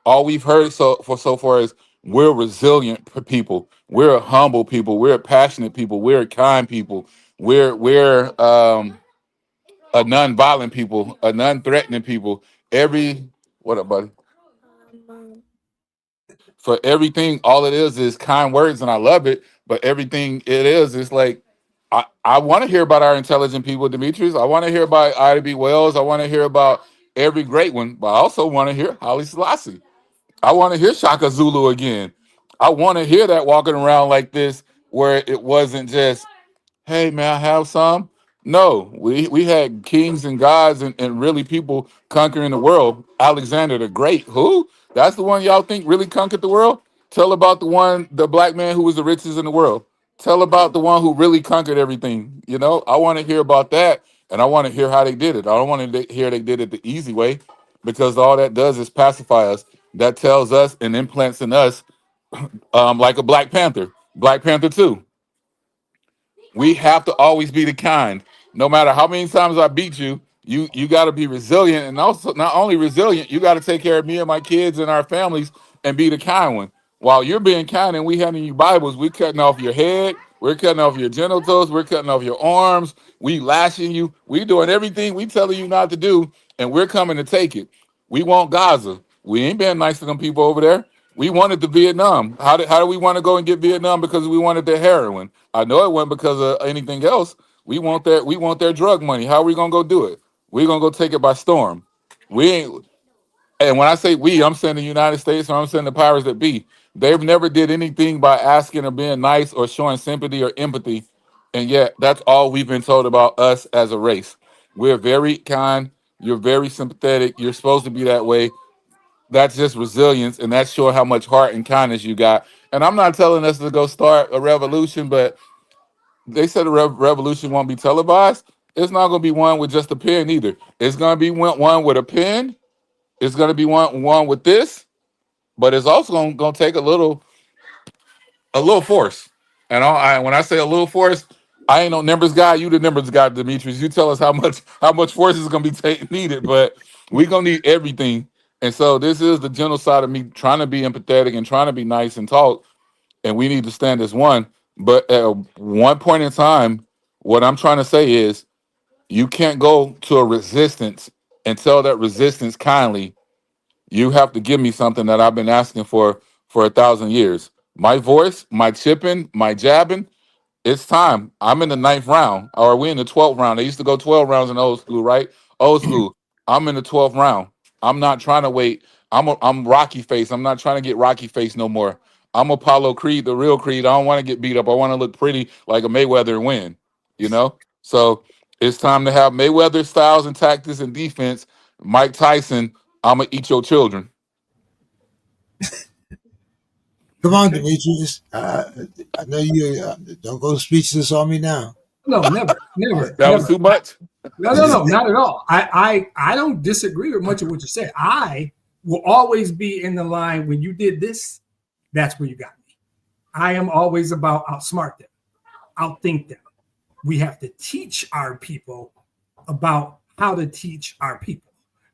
all we've heard so far is we're resilient people, we're humble people, we're passionate people, we're kind people, we're a non-violent people, a non-threatening people. Every what up, buddy? For everything, all it is kind words, and I love it. But everything it is like I want to hear about our intelligent people, Demetrius. I want to hear about Ida B. Wells. I want to hear about every great one, but I also want to hear Haile Selassie. I want to hear Shaka Zulu again. I want to hear that walking around like this, where it wasn't just, hey, may I have some? No, we had kings and gods and really people conquering the world. Alexander the Great, who? That's the one y'all think really conquered the world? Tell about the black man who was the richest in the world. Tell about the one who really conquered everything. I want to hear about that, and I want to hear how they did it. I don't want to hear they did it the easy way, because all that does is pacify us. That tells us and implants in us, like a Black Panther. Black Panther 2. We have to always be the kind. No matter how many times I beat you, you got to be resilient, and also not only resilient, you got to take care of me and my kids and our families and be the kind one. While you're being kind and we handing you Bibles, we're cutting off your head, we're cutting off your genitals, we're cutting off your arms, we lashing you, we doing everything we telling you not to do, and we're coming to take it. We want Gaza. We ain't been nice to them people over there. We wanted the Vietnam. How do we want to go and get Vietnam? Because we wanted their heroin. I know it wasn't because of anything else. We want their drug money. How are we gonna go do it? We're gonna go take it by storm. We ain't, and when I say we, I'm saying the United States, or I'm saying the powers that be. They've never did anything by asking or being nice or showing sympathy or empathy. And yet that's all we've been told about us as a race. We're very kind. You're very sympathetic. You're supposed to be that way. That's just resilience, and that's showing how much heart and kindness you got. And I'm not telling us to go start a revolution, but they said a revolution won't be televised. It's not going to be one with just a pen either. It's going to be one with a pen. It's going to be one with this, but it's also going to take a little force. And when I say a little force, I ain't no numbers guy. You the numbers guy, Demetrius. You tell us how much force is going to be needed, but we going to need everything. And so this is the gentle side of me trying to be empathetic and trying to be nice and talk. And we need to stand as one. But at one point in time, what I'm trying to say is you can't go to a resistance and tell that resistance kindly, you have to give me something that I've been asking for 1,000 years. My voice, my chipping, my jabbing, it's time. I'm in the ninth round, or we in the 12th round. They used to go 12 rounds in old school, right? Old school. I'm in the 12th round. I'm not trying to wait. I'm Rocky Face. I'm not trying to get Rocky Face no more. I'm Apollo Creed, the real Creed. I don't want to get beat up. I want to look pretty like a Mayweather and win. You know? So it's time to have Mayweather styles and tactics and defense. Mike Tyson, I'm gonna eat your children. Come on, Demetrius. I know you don't go speechless on me now. No, never, never, That was never. too much. No, not at all. I don't disagree with much of what you said. I will always be in the line when you did this, that's where you got me. I am always about outsmart them, outthink them. We have to teach our people about how to teach our people,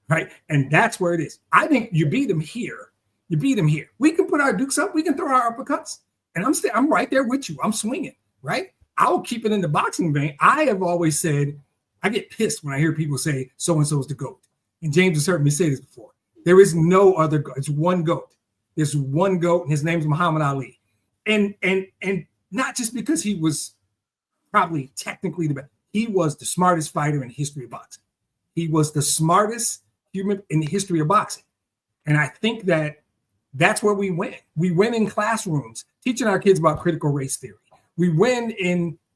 right? And that's where it is. I think you beat them here. You beat them here. We can put our dukes up. We can throw our uppercuts. And I'm right there with you. I'm swinging, right? I will keep it in the boxing vein. I have always said, I get pissed when I hear people say so-and-so is the GOAT. And James has heard me say this before. There is no other GOAT. It's one GOAT. There's one GOAT, and his name's Muhammad Ali. And not just because he was probably technically the best. He was the smartest fighter in the history of boxing. He was the smartest human in the history of boxing. And I think that's where we win. We win in classrooms, teaching our kids about critical race theory. We win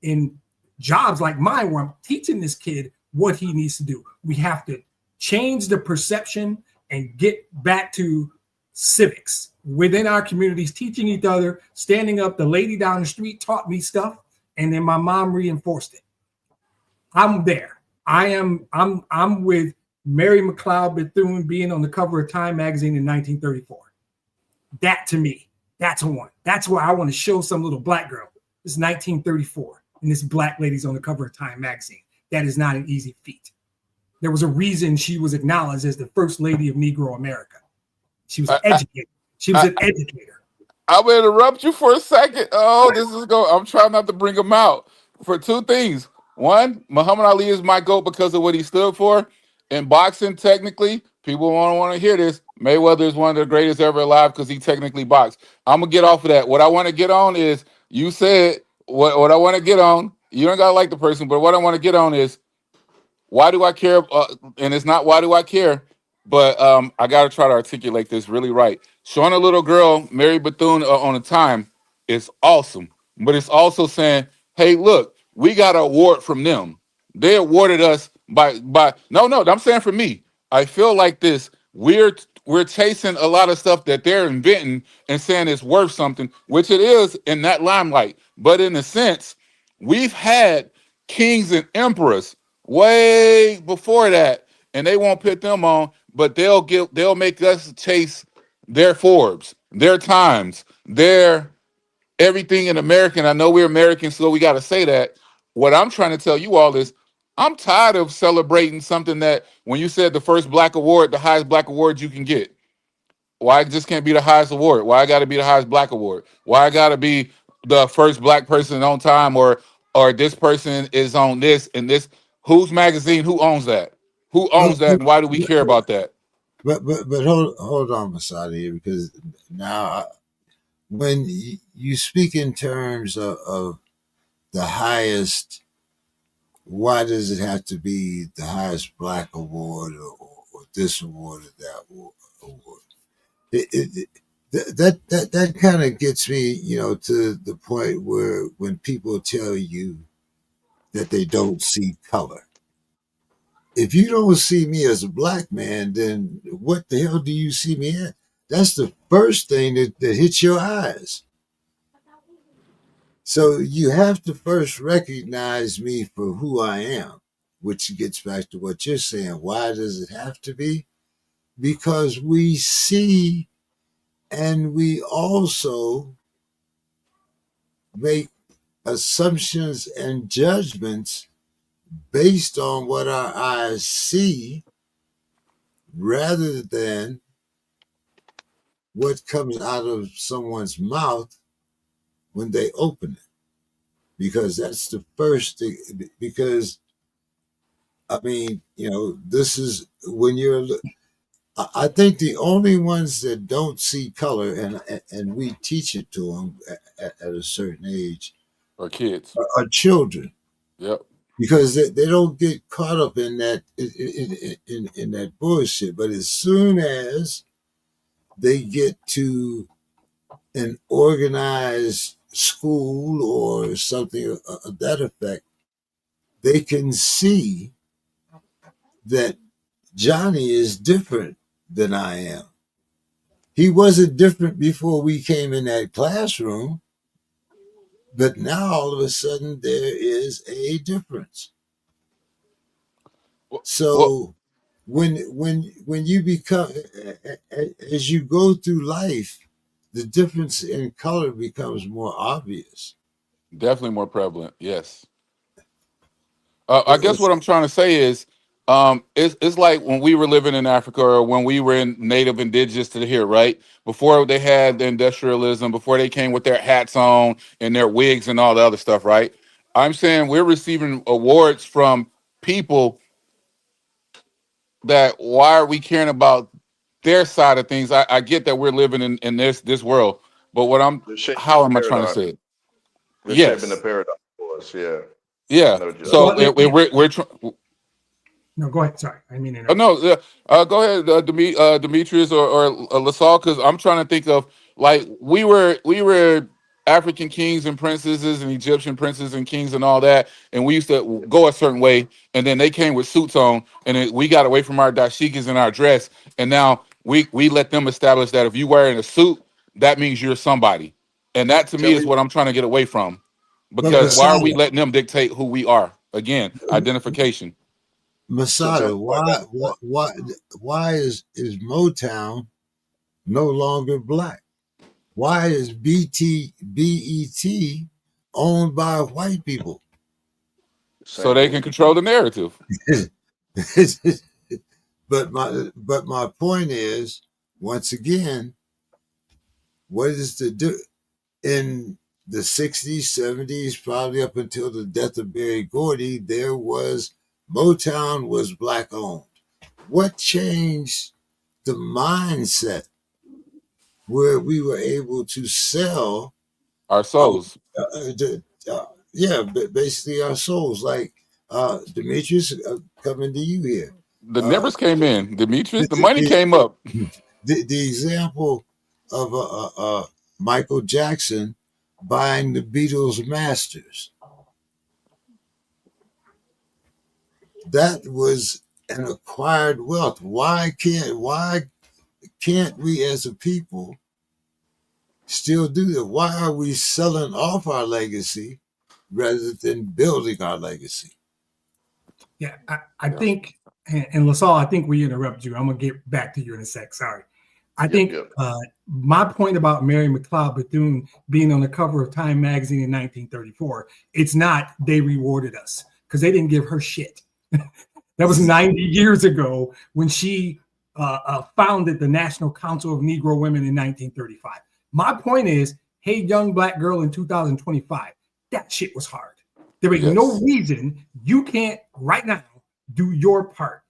in jobs like mine where I'm teaching this kid what he needs to do. We have to change the perception and get back to civics within our communities, teaching each other, standing up. The lady down the street taught me stuff, and then my mom reinforced it. I'm there. I'm with Mary McLeod Bethune being on the cover of Time magazine in 1934. That to me, that's a one. That's why I want to show some little black girl. It's 1934, and this black lady's on the cover of Time magazine. That is not an easy feat. There was a reason she was acknowledged as the first lady of Negro America. She was educated. She was an educator. I will interrupt you for a second. Oh, this is go. I'm trying not to bring him out for two things. One, Muhammad Ali is my GOAT because of what he stood for. In boxing, technically, people won't want to hear this. Mayweather is one of the greatest ever alive because he technically boxed. I'm gonna get off of that. What I want to get on is you said what I want to get on. You don't gotta like the person, but what I want to get on is why do I care? And it's not why do I care, but I got to try to articulate this really right. Showing a little girl, Mary Bethune, on a time is awesome, but it's also saying, hey, look, we got an award from them. They awarded us by no. I'm saying for me, I feel like this. We're chasing a lot of stuff that they're inventing and saying it's worth something, which it is in that limelight. But in a sense, we've had kings and emperors way before that, and they won't put them on, but they'll make us chase their Forbes, their Times, their everything in American. I know we're Americans, so we got to say that. What I'm trying to tell you all is I'm tired of celebrating something that when you said the first black award, the highest black award you can get. Why it just can't be the highest award? Why I got to be the highest black award? Why I got to be the first black person on time, or this person is on this and this? Whose magazine? Who owns that? Who owns that? And why do we care about that? But hold on, Masada, here, because now when you speak in terms of the highest, why does it have to be the highest black award or this award or that award? that kind of gets me, to the point where when people tell you that they don't see color. If you don't see me as a black man, then what the hell do you see me at? That's the first thing that hits your eyes. So you have to first recognize me for who I am, which gets back to what you're saying. Why does it have to be? Because we see and we also make assumptions and judgments based on what our eyes see rather than what comes out of someone's mouth when they open it. Because that's the first thing. Because, I mean, this is when you're. I think the only ones that don't see color, and we teach it to them at a certain age, Or kids. are children. Yep. Because they don't get caught up in that in that bullshit. But as soon as they get to an organized school or something of that effect, they can see that Johnny is different than I am. He wasn't different before we came in that classroom, but now all of a sudden there is a difference. Well, So when you become, as you go through life, the difference in color becomes more obvious. definitely more prevalent. Yes. I guess what I'm trying to say is, it's like when we were living in Africa or when we were in native indigenous to here, right? Before they had the industrialism, before they came with their hats on and their wigs and all the other stuff, right? I'm saying we're receiving awards from people that why are we caring about their side of things? I get that we're living in this world, but They're shaping how the am I trying to paradigm. say it? They're shaping the Yes. paradigm for us. Yeah. Yeah. No joke. So Well, we're no, go ahead. Sorry, I mean, no, go ahead, Demetrius or Lasal, because I'm trying to think of like we were African kings and princesses and Egyptian princes and kings and all that, and we used to go a certain way, and then they came with suits on, and then we got away from our dashikis and our dress, and now we let them establish that if you wearing a suit, that means you're somebody, and that to me Tell is me, what I'm trying to get away from, But because why are we Masada, letting them dictate who we are? Again, identification. so tell me Masada, why that. why is Motown no longer black? Why is BET owned by white people? So Same they can reason. control the narrative. but my point is, once again, what is the do in the 60s, 70s, probably up until the death of Berry Gordy, Motown was black owned. What changed the mindset where we were able to sell Our our, souls. basically our souls? Like Demetrius, coming to you here. The Uh, numbers came in. Demetrius, the, the money the, came up. the example of Michael Jackson buying the Beatles masters. That was an acquired wealth. Why can't we as a people still do that? Why are we selling off our legacy rather than building our legacy? yeah, I Yeah. think, and LaSalle, I think we interrupt you. I'm gonna get back to you in a sec. Sorry. I think Yep. my point about Mary McLeod Bethune being on the cover of Time magazine in 1934, it's not they rewarded us because they didn't give her shit. That was 90 years ago when she founded the National Council of Negro Women in 1935. My point is, hey, young black girl in 2025, that shit was hard. There ain't no Yes. reason you can't right now do your part.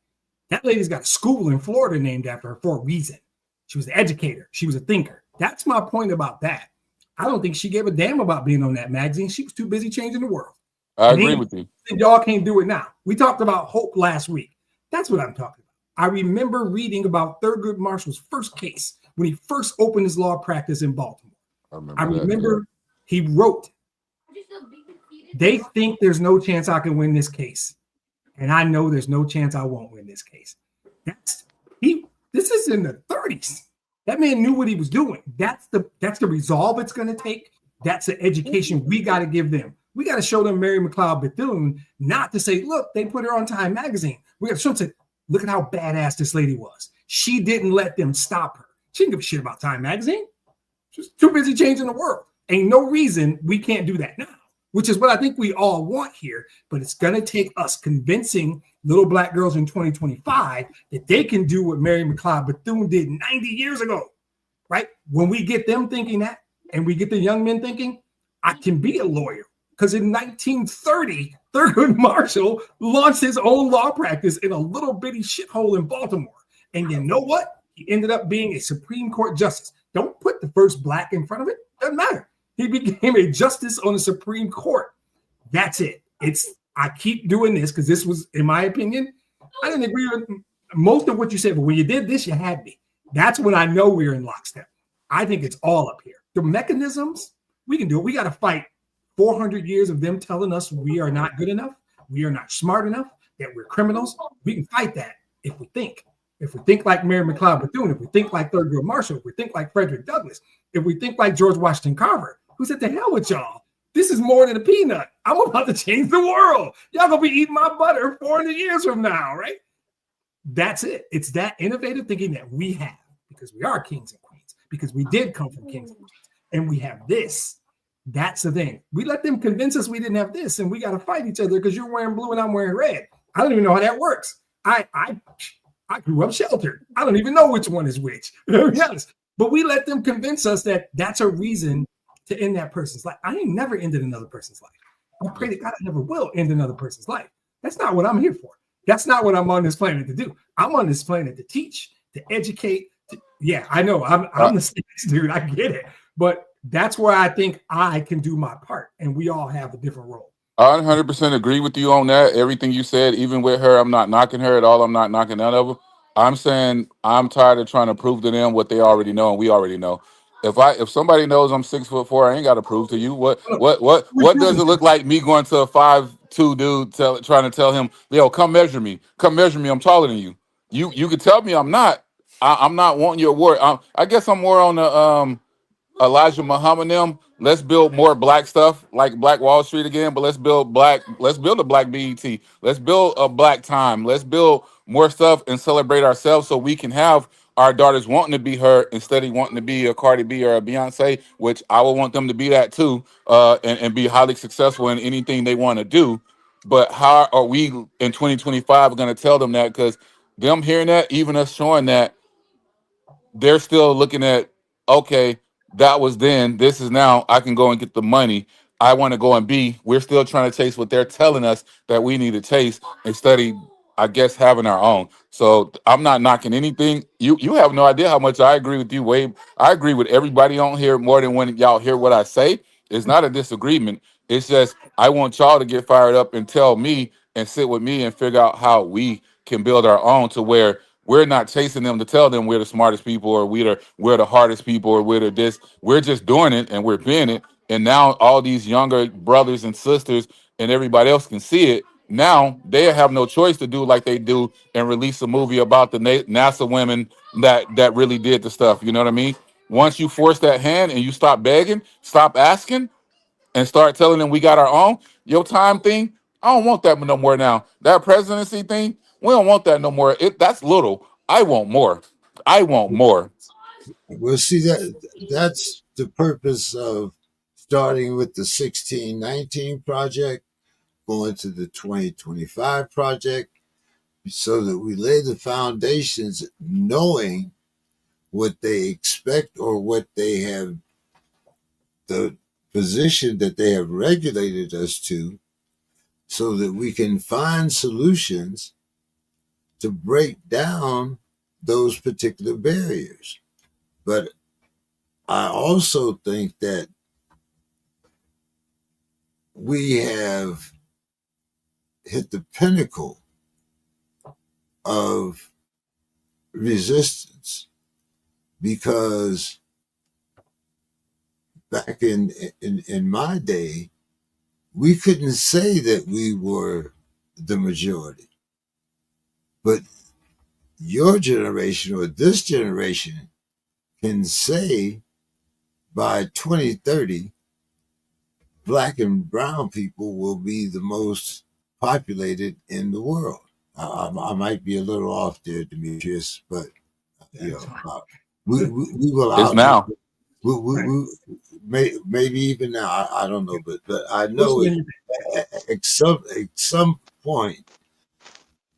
That lady's got a school in Florida named after her for a reason. She was an educator. She was a thinker. That's my point about that. I don't think she gave a damn about being on that magazine. She was too busy changing the world. I And agree then- with you. Y'all can't do it now. We talked about hope last week. That's what I'm talking about. I remember reading about Thurgood Marshall's first case when he first opened his law practice in Baltimore. I that, remember he wrote, "They think there's no chance I can win this case. And I know there's no chance I won't win this case." This is in the 30s. That man knew what he was doing. That's the resolve it's going to take. That's the education we got to give them. We got to show them Mary McLeod Bethune, not to say, look, they put her on Time magazine. We got to show them, say, look at how badass this lady was. She didn't let them stop her. She didn't give a shit about Time magazine. She's too busy changing the world. Ain't no reason we can't do that now, which is what I think we all want here. But it's going to take us convincing little black girls in 2025 that they can do what Mary McLeod Bethune did 90 years ago, right? When we get them thinking that, and we get the young men thinking, I can be a lawyer. Because in 1930, Thurgood Marshall launched his own law practice in a little bitty shithole in Baltimore. And you know what? He ended up being a Supreme Court justice. Don't put the first black in front of it. Doesn't matter. He became a justice on the Supreme Court. That's it. I keep doing this because this was, in my opinion, I didn't agree with most of what you said, but when you did this, you had me. That's when I know we're in lockstep. I think it's all up here. The mechanisms, we can do it. We got to fight 400 years of them telling us we are not good enough, we are not smart enough, that we're criminals. We can fight that if we think. If we think like Mary McLeod Bethune, if we think like Thurgood Marshall, if we think like Frederick Douglass, if we think like George Washington Carver, who said, "To hell with y'all. This is more than a peanut. I'm about to change the world. Y'all gonna be eating my butter 400 years from now," right? That's it. It's that innovative thinking that we have because we are kings and queens, because we did come from kings and queens, and we have this. That's the thing. We let them convince us we didn't have this, and we got to fight each other because you're wearing blue and I'm wearing red. I don't even know how that works. I grew up sheltered. I don't even know which one is which. To be honest. But we let them convince us that that's a reason to end that person's life. I ain't never ended another person's life. I pray to God I never will end another person's life. That's not what I'm here for. That's not what I'm on this planet to do. I'm on this planet to teach, to educate. Yeah, I know. I'm the stakes dude. I get it. But that's where I think I can do my part, and we all have a different role. I 100% agree with you on that. Everything you said, even with her, I'm not knocking her at all. I'm not knocking none of them. I'm saying I'm tired of trying to prove to them what they already know and we already know. If somebody knows I'm 6'4", I ain't got to prove to you what does it look like me going to a 5'2" dude trying to tell him, "Yo, come measure me. Come measure me. I'm taller than you." You could tell me I'm not. I'm not wanting your award. I guess I'm more on the Elijah Muhammad them. Let's build more black stuff like Black Wall Street again, but let's build a black BET. Let's build a black time. Let's build more stuff and celebrate ourselves so we can have our daughters wanting to be her instead of wanting to be a Cardi B or a Beyonce, which I would want them to be that too, and be highly successful in anything they want to do. But how are we in 2025 going to tell them that? Because them hearing that, even us showing that, they're still looking at, okay, that was then, this is now, I can go and get the money I want to go and be. We're still trying to chase what they're telling us that we need to chase instead of, I guess, having our own. So I'm not knocking anything. You have no idea how much I agree with you, Wade. I agree with everybody on here more than when y'all hear what I say. It's not a disagreement. It's just I want y'all to get fired up and tell me and sit with me and figure out how we can build our own to where we're not chasing them to tell them we're the smartest people or we're the hardest people or we're the this. We're just doing it and we're being it. And now all these younger brothers and sisters and everybody else can see it. Now they have no choice to do like they do and release a movie about the NASA women that really did the stuff. You know what I mean? Once you force that hand and you stop begging, stop asking, and start telling them we got our own, your time thing, I don't want that no more now. That presidency thing, we don't want that no more. That's little. I want more. I want more. Well, see, that's the purpose of starting with the 1619 project, going to the 2025 project, so that we lay the foundations knowing what they expect or what they have, the position that they have regulated us to, so that we can find solutions to break down those particular barriers. But I also think that we have hit the pinnacle of resistance because back in my day, we couldn't say that we were the majority. But your generation or this generation can say by 2030, black and brown people will be the most populated in the world. I might be a little off there, Demetrius, but you know, we will It's outlive. now. Maybe even now. I don't know, but I know Push it. me. At some point,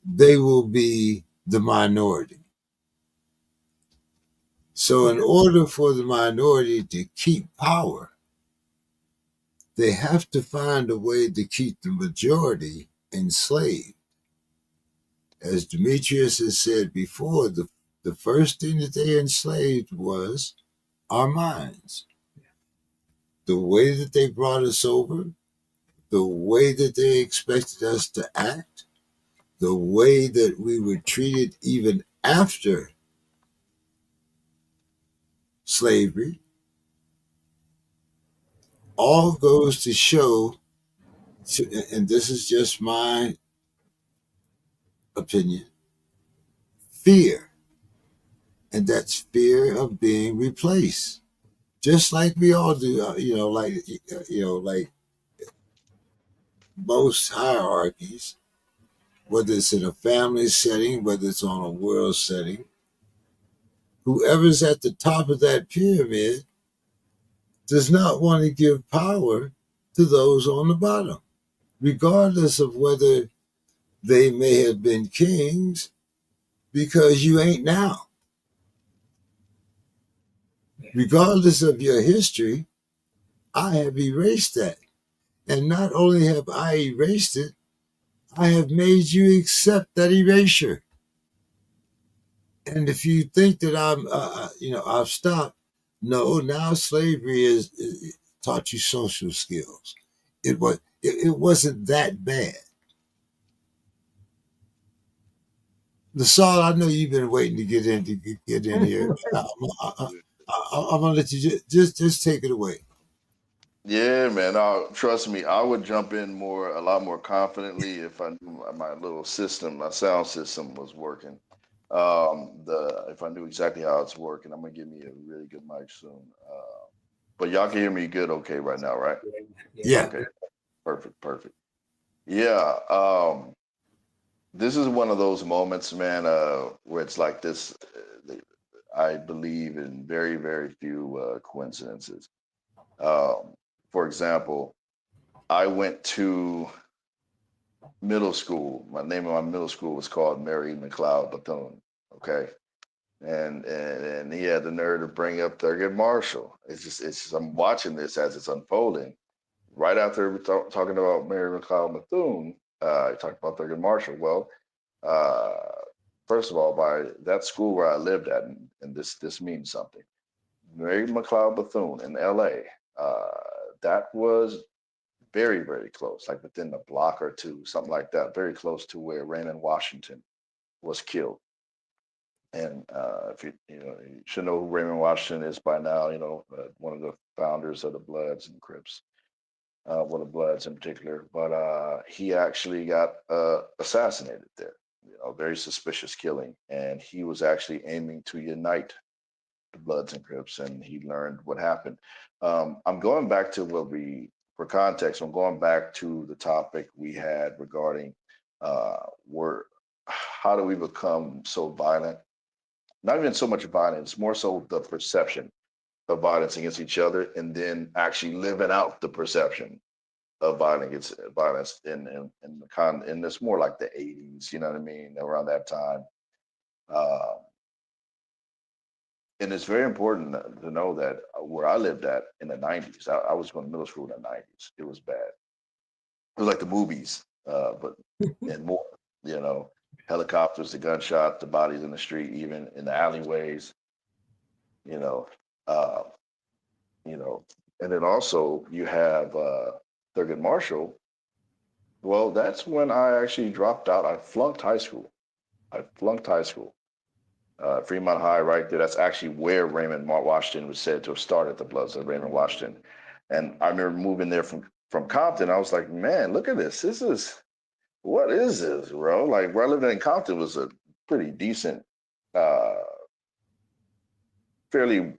they will be the minority. So, in order for the minority to keep power, they have to find a way to keep the majority enslaved. As Demetrius has said before, the first thing that they enslaved was our minds. The way that they brought us over, the way that they expected us to act, the way that we were treated even after slavery, all goes to show, and this is just my opinion, fear. And that's fear of being replaced. Just like we all do, like most hierarchies, whether it's in a family setting, whether it's on a world setting, whoever's at the top of that pyramid does not want to give power to those on the bottom, regardless of whether they may have been kings, because you ain't now. Regardless of your history, I have erased that. And not only have I erased it, I have made you accept that erasure. And if you think that I've stopped, no, now slavery is taught you social skills. It wasn't that bad. LaSalle, I know you've been waiting to get in here. I'm gonna let you just take it away. Yeah, man. Trust me, I would jump in a lot more confidently if I knew my little system, my sound system was working. If I knew exactly how it's working, I'm gonna give me a really good mic soon. But y'all can hear me good, okay, right now, right? Yeah. Okay, perfect, perfect. Yeah. This is one of those moments, man, where it's like this. I believe in very, very few coincidences. Um, for example, I went to middle school. My name of my middle school was called Mary McLeod Bethune. Okay. And he had the nerve to bring up Thurgood Marshall. It's just I'm watching this as it's unfolding. Right after we talking about Mary McLeod Bethune, I talked about Thurgood Marshall. Well, first of all, by that school where I lived at, and this means something. Mary McLeod Bethune in L.A. That was very, very close, like within a block or two, something like that, very close to where Raymond Washington was killed. And if you should know who Raymond Washington is by now. One of the founders of the Bloods and Crips, one of the Bloods in particular. But he actually got assassinated there. Very suspicious killing, and he was actually aiming to unite the Bloods and Crips, and he learned what happened. I'm going back to for context, I'm going back to the topic we had regarding how do we become so violent? Not even so much violence, more so the perception of violence against each other, and then actually living out the perception of violence in this more like the 80s, you know what I mean, around that time. Uh, And it's very important to know that where I lived at in the 90s, I was going to middle school in the 90s. It was bad. It was like the movies, but and more, you know, helicopters, the gunshot, the bodies in the street, even in the alleyways, you know, uh, you know, and then also you have Thurgood Marshall. Well, that's when I actually dropped out. I flunked high school. I flunked high school. Fremont High, right there. That's actually where Raymond Washington was said to have started the Bloods of Raymond Washington. And I remember moving there from Compton. I was like, man, look at this. What is this, bro? Like where I lived in Compton was a pretty decent, uh, fairly,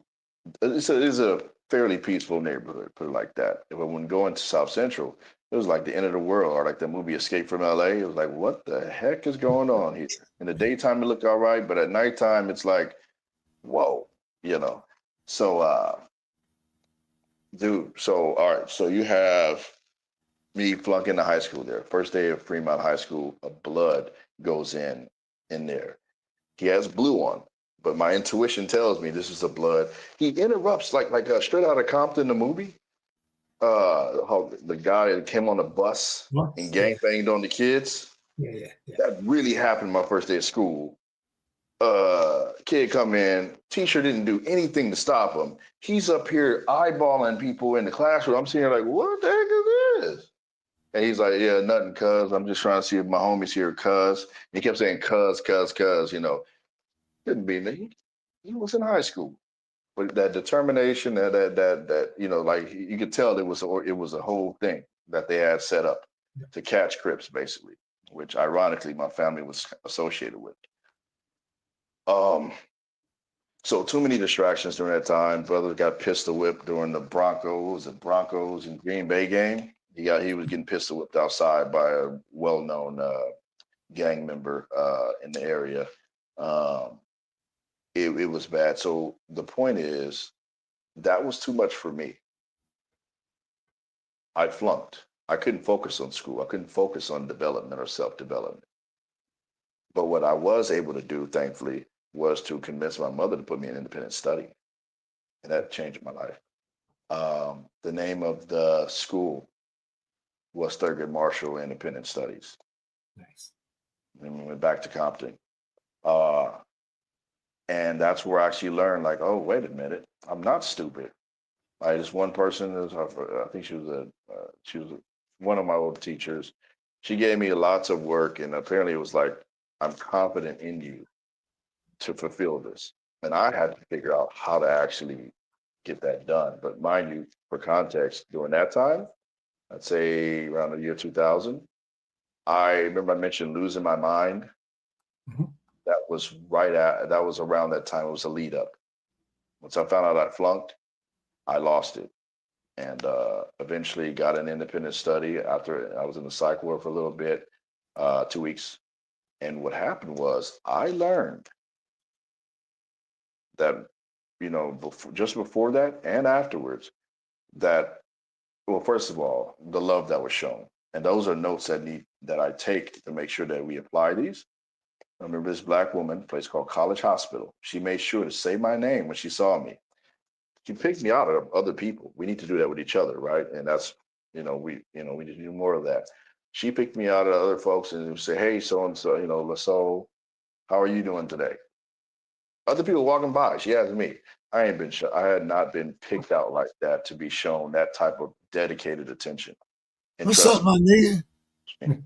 it's a fairly peaceful neighborhood, put it like that. But when going to South Central, it was like the end of the world, or like the movie Escape from LA. It was like, what the heck is going on here? In the daytime, it looked all right, but at nighttime, it's like, whoa, you know. So, dude, so all right, so you have me flunking the high school there. First day of Fremont High School, a blood goes in there. He has blue on, but my intuition tells me this is a blood. He interrupts like Straight Outta Compton, the movie. How the guy that came on the bus and Yeah, gangbanged on the kids. yeah. That really happened my first day of school. Kid come in, teacher didn't do anything to stop him. He's up here eyeballing people in the classroom. I'm sitting here like, what the heck is this? And he's like, yeah, nothing, cuz. I'm just trying to see if my homies here, cuz. He kept saying, cuz, you know. Couldn't be me. He was in high school. But that determination, that you know, like you could tell it was a whole thing that they had set up to catch Crips, basically, which ironically my family was associated with. Um, so too many distractions during that time. Brother got pistol whipped during the Broncos and Green Bay game. He was getting pistol whipped outside by a well-known gang member in the area. Um, it was bad. So the point is that was too much for me. I flunked. I couldn't focus on school. I couldn't focus on development or self-development. But what I was able to do, thankfully, was to convince my mother to put me in independent study. And that changed my life. The name of the school was Thurgood Marshall Independent Studies. Nice. And we went back to Compton. Uh, and that's where I actually learned, like, oh, wait a minute, I'm not stupid. Like this one person, I think she was one of my old teachers. She gave me lots of work, and apparently it was like, I'm confident in you to fulfill this. And I had to figure out how to actually get that done. But mind you, for context, during that time, I'd say around the year 2000, I remember I mentioned losing my mind. Mhm. That was around that time. It was a lead up. Once I found out I flunked, I lost it. And eventually got an independent study after I was in the psych ward for a little bit, 2 weeks. And what happened was I learned that, you know, just before that and afterwards, that, well, first of all, the love that was shown. And those are notes that I take to make sure that we apply these. I remember this black woman, a place called College Hospital. She made sure to say my name when she saw me. She picked me out of other people. We need to do that with each other, right? And that's, we need to do more of that. She picked me out of other folks and would say, hey, so and so, Lasso, how are you doing today? Other people walking by, she asked me. I had not been picked out like that to be shown that type of dedicated attention. And What's up, trust my nigga? me,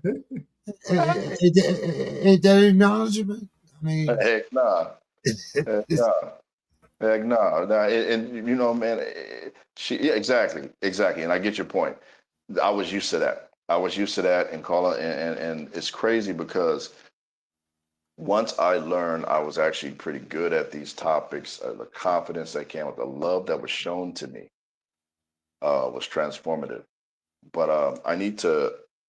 Ain't that acknowledgement? I mean, heck nah, heck nah. Heck no, no, and you know, man, yeah, exactly, and I get your point. I was used to that. I was used to that, and and it's crazy because once I learned I was actually pretty good at these topics, the confidence that came with the love that was shown to me was transformative. But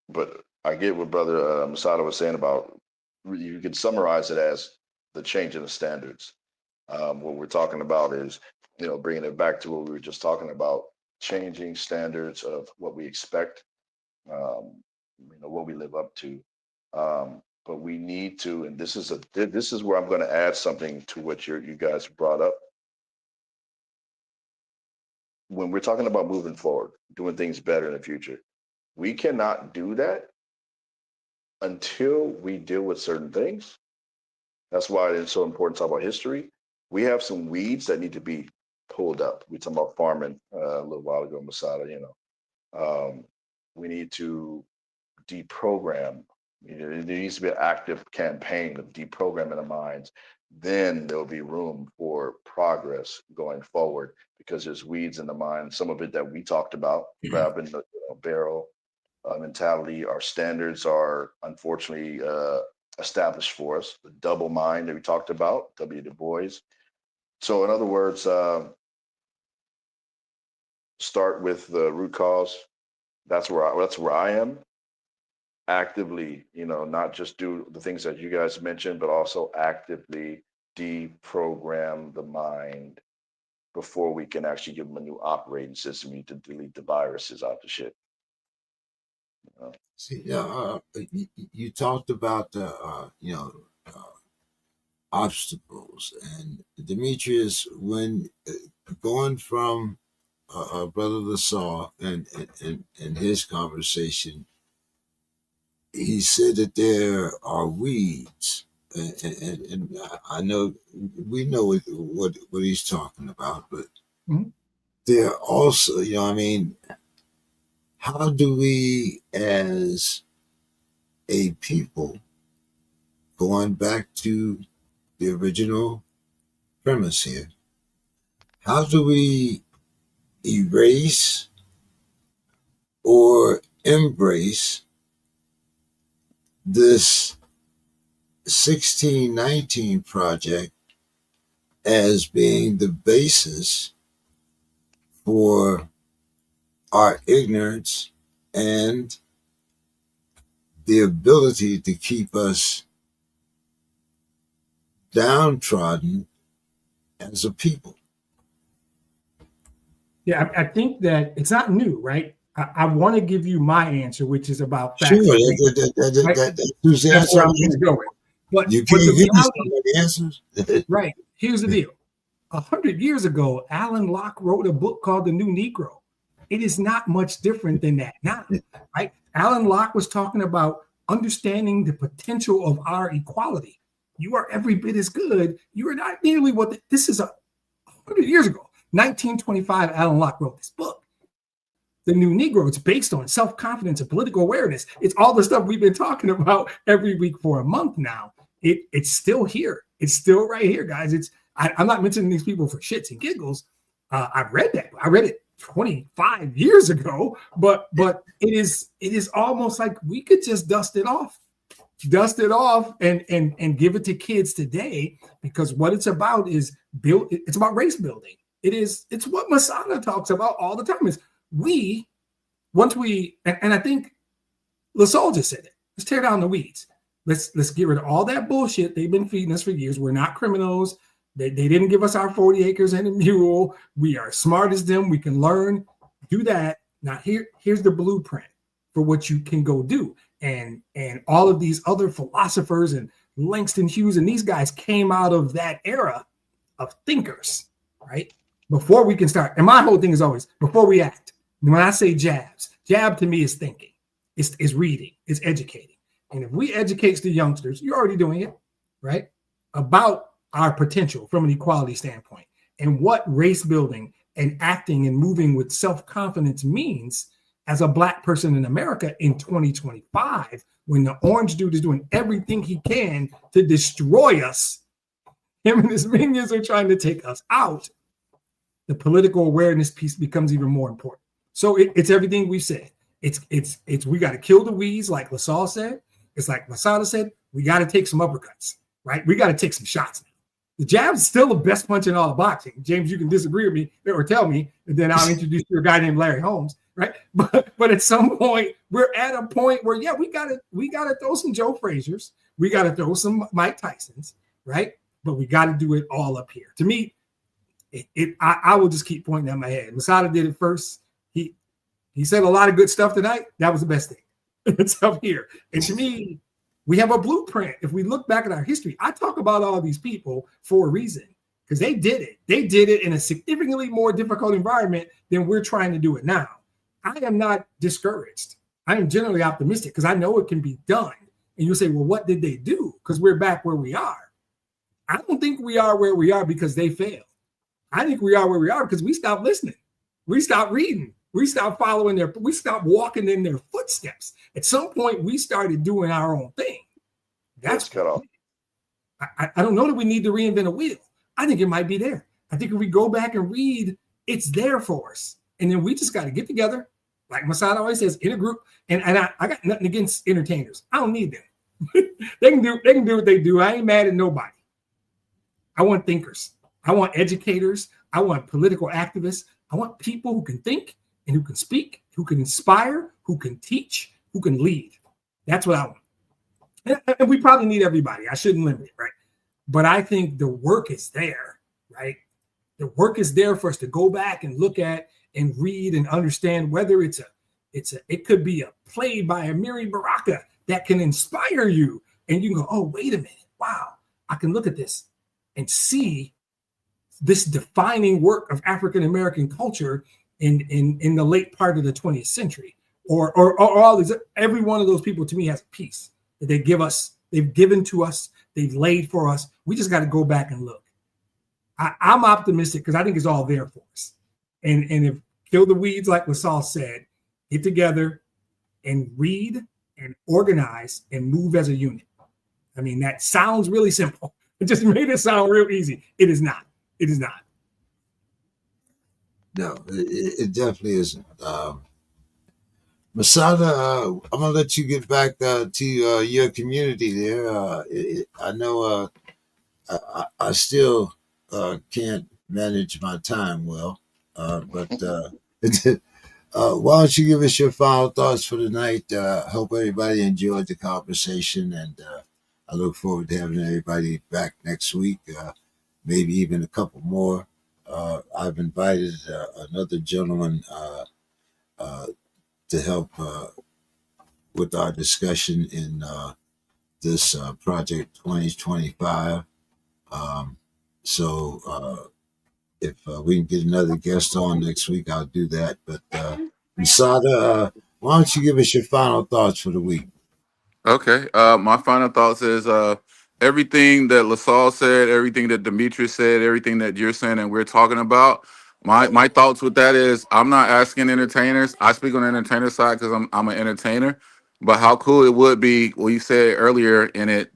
but I get what Brother Masada was saying about you could summarize it as the change in the standards. What we're talking about is, bringing it back to what we were just talking about, changing standards of what we expect, what we live up to. But we need to, and this is where I'm going to add something to what you guys brought up. When we're talking about moving forward, doing things better in the future, we cannot do that until we deal with certain things. That's why it's so important to talk about history. We have some weeds that need to be pulled up. We talked about farming a little while ago, Masada. We need to deprogram. There needs to be an active campaign of deprogramming the minds, then there'll be room for progress going forward, because there's weeds in the mind. Some of it that we talked about, grabbing the barrel mentality. Our standards are unfortunately established for us. The double mind that we talked about, W. Du Bois. So in other words, start with the root cause. That's where I am. Actively, not just do the things that you guys mentioned, but also actively deprogram the mind before we can actually give them a new operating system. We need to delete the viruses out the shit. See, you talked about obstacles, and Demetrius, when going from Brother Lasaw and his conversation, he said that there are weeds, and I know we know what he's talking about, but there are also, how do we, as a people, going back to the original premise here, how do we erase or embrace this 1619 project as being the basis for our ignorance and the ability to keep us downtrodden as a people? Yeah, I think that it's not new, right? I want to give you my answer, which is about facts. Sure, that's where I'm going to go with. But you can't the give me reality, some answers. right? Here's the deal: 100 years ago, Alan Locke wrote a book called The New Negro. It is not much different than that now, right? Alan Locke was talking about understanding the potential of our equality. You are every bit as good. You are not nearly what this is 100 years ago. 1925, Alan Locke wrote this book, The New Negro. It's based on self-confidence and political awareness. It's all the stuff we've been talking about every week for a month now. It's still here. It's still right here, guys. I'm not mentioning these people for shits and giggles. I've read that. I read it 25 years ago, but it is almost like we could just dust it off and give it to kids today, because what it's about is it's about race building. It's what Masada talks about all the time. Is and I think Lasalle just said it. Let's tear down the weeds. Let's get rid of all that bullshit they've been feeding us for years. We're not criminals. They didn't give us our 40 acres and a mule. We are smart as them. We can learn. Do that. Now here's the blueprint for what you can go do. And all of these other philosophers and Langston Hughes and these guys came out of that era of thinkers, right? Before we can start. And my whole thing is always before we act. When I say jab to me is thinking, it's reading, it's educating. And if we educate the youngsters, you're already doing it, right? About our potential from an equality standpoint and what race building and acting and moving with self-confidence means as a Black person in America in 2025, when the orange dude is doing everything he can to destroy us. Him and his minions are trying to take us out. The political awareness piece becomes even more important. So it's everything we've said. It's we got to kill the weeds, like Lasalle said. It's like Masada said, we got to take some uppercuts, right? We got to take some shots now. The jab's still the best punch in all of boxing. James, you can disagree with me or tell me, and then I'll introduce you to a guy named Larry Holmes, right? But at some point, we're at a point where, yeah, we gotta throw some Joe Frazier's, we gotta throw some Mike Tyson's, right? But we got to do it all up here. To me, I will just keep pointing at my head. Masada did it first. He said a lot of good stuff tonight. That was the best thing. It's up here. And to me, we have a blueprint. If we look back at our history, I talk about all these people for a reason, because they did it. They did it in a significantly more difficult environment than we're trying to do it now. I am not discouraged. I am generally optimistic because I know it can be done. And you'll say, well, what did they do? Because we're back where we are. I don't think we are where we are because they failed. I think we are where we are because we stopped listening. We stopped reading. We stopped following we stopped walking in their footsteps. At some point, we started doing our own thing. That's cut off. I don't know that we need to reinvent a wheel. I think it might be there. I think if we go back and read, it's there for us. And then we just got to get together, like Masada always says, in a group. And I got nothing against entertainers. I don't need them. They can do what they do. I ain't mad at nobody. I want thinkers. I want educators. I want political activists. I want people who can think and who can speak, who can inspire, who can teach, who can lead. That's what I want. And we probably need everybody. I shouldn't limit it, right? But I think the work is there, right? The work is there for us to go back and look at and read and understand whether it could be a play by Amiri Baraka that can inspire you. And you can go, oh, wait a minute. Wow, I can look at this and see this defining work of African-American culture in the late part of the 20th century. Or all these, every one of those people to me has a piece that they give us, they've given to us, they've laid for us. We just got to go back and look. I'm optimistic because I think it's all there for us. And if kill the weeds, like LaSalle said, get together and read and organize and move as a unit. I mean, that sounds really simple. It just made it sound real easy. It is not. It is not. No, it definitely isn't. Masada, I'm gonna let you get back to your community there. I know I still can't manage my time well, but why don't you give us your final thoughts for the night? Hope everybody enjoyed the conversation, and I look forward to having everybody back next week, maybe even a couple more. I've invited another gentleman to help with our discussion in this Project 2025. So if we can get another guest on next week, I'll do that. But Masada, why don't you give us your final thoughts for the week? Okay. My final thoughts is everything that LaSalle said, everything that Demetrius said, everything that you're saying and we're talking about. My thoughts with that is I'm not asking entertainers. I speak on the entertainer side because I'm an entertainer. But how cool it would be, what you said earlier in it,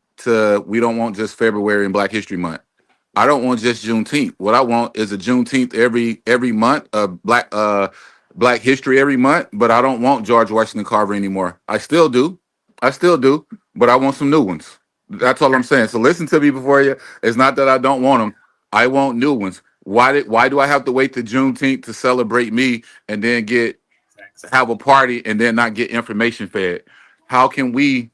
we don't want just February and Black History Month. I don't want just Juneteenth. What I want is a Juneteenth every month, Black History every month. But I don't want George Washington Carver anymore. I still do, but I want some new ones. That's all I'm saying. So listen to me before you. It's not that I don't want them. I want new ones. Why do I have to wait to Juneteenth to celebrate me and then have a party and then not get information fed? How can we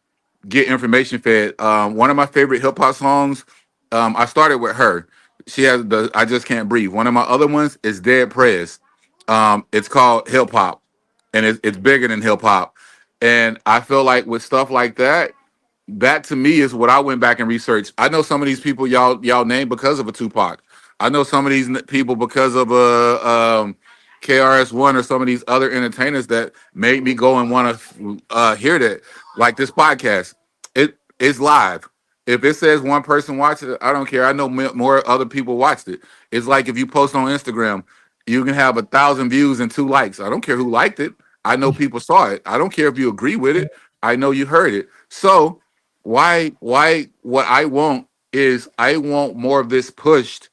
get information fed? One of my favorite hip hop songs. I started with her. She has the "I Just Can't Breathe." One of my other ones is Dead Prez. It's called hip hop, and it's bigger than hip hop. And I feel like with stuff like that, that to me is what I went back and researched. I know some of these people y'all name because of a Tupac. I know some of these people because of a KRS-One or some of these other entertainers that made me go and want to hear that. Like this podcast, it is live. If it says one person watched it, I don't care. I know more other people watched it. It's like if you post on Instagram, you can have 1,000 views and 2 likes. I don't care who liked it. I know people saw it. I don't care if you agree with it. I know you heard it. So why what I want is I want more of this pushed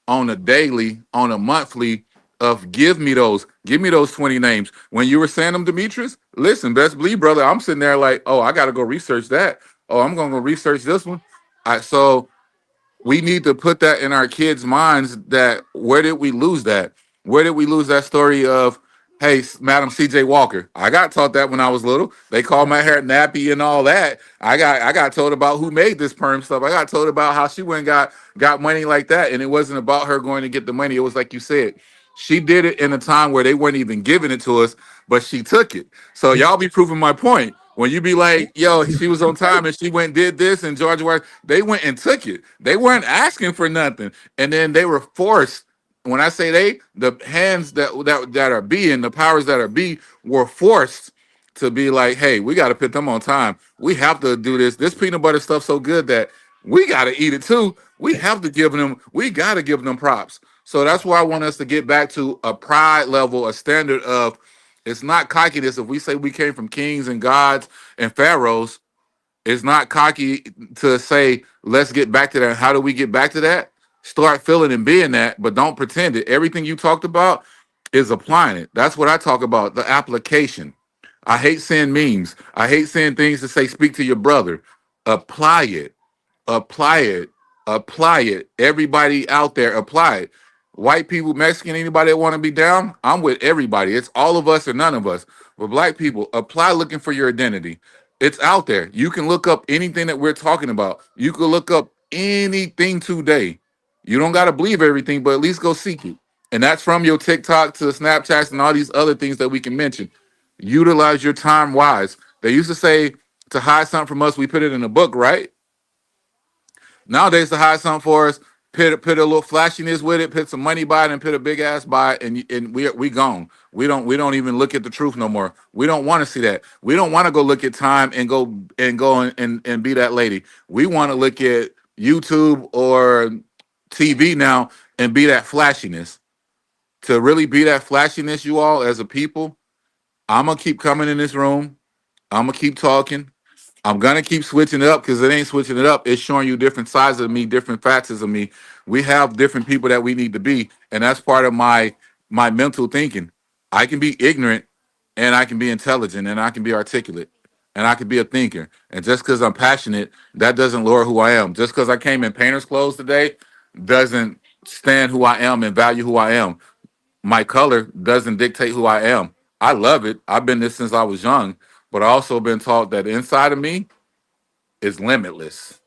on a daily, on a monthly of give me those 20 names. When you were saying them, Demetrius, listen, best believe, brother, I'm sitting there like, oh, I gotta go research that. Oh, I'm gonna go research this one. So we need to put that in our kids' minds that where did we lose that? Where did we lose that story of, hey, Madam C.J. Walker? I got taught that when I was little. They called my hair nappy and all that. I got told about who made this perm stuff. I got told about how she went and got money like that. And it wasn't about her going to get the money. It was like you said. She did it in a time where they weren't even giving it to us, but she took it. So y'all be proving my point. When you be like, yo, she was on time and she went and did this, and George Washington, they went and took it. They weren't asking for nothing. And then they were forced. When I say they, the hands that are being, the powers that are be, were forced to be like, hey, we got to put them on time. We have to do this. This peanut butter stuff's so good that we got to eat it too. We got to give them props. So that's why I want us to get back to a pride level, a standard of, it's not cockiness if we say we came from kings and gods and pharaohs. It's not cocky to say, let's get back to that. How do we get back to that? Start feeling and being that, but don't pretend it. Everything you talked about is applying it. That's what I talk about, the application. I hate saying memes. I hate saying things to say, speak to your brother. Apply it. Apply it. Apply it. Everybody out there, apply it. White people, Mexican, anybody that want to be down, I'm with everybody. It's all of us or none of us. But black people, apply looking for your identity. It's out there. You can look up anything that we're talking about. You can look up anything today. You don't got to believe everything, but at least go seek it. And that's from your TikTok to Snapchats and all these other things that we can mention. Utilize your time wise. They used to say to hide something from us, we put it in a book, right? Nowadays, to hide something for us, put a little flashiness with it, put some money by it, and put a big ass by it, and we gone. We don't even look at the truth no more. We don't want to see that. We don't want to go look at time and go and be that lady. We want to look at YouTube or TV now and be that flashiness. To really be that flashiness, you all as a people, I'm gonna keep coming in this room. I'm gonna keep talking. I'm gonna keep switching it up because it ain't switching it up. It's showing you different sides of me, different facets of me. We have different people that we need to be, and that's part of my mental thinking. I can be ignorant, and I can be intelligent, and I can be articulate, and I can be a thinker. And just because I'm passionate, that doesn't lower who I am. Just because I came in painter's clothes today, doesn't stand who I am and value who I am. My color doesn't dictate who I am. I love it. I've been this since I was young, but I also been taught that inside of me is limitless.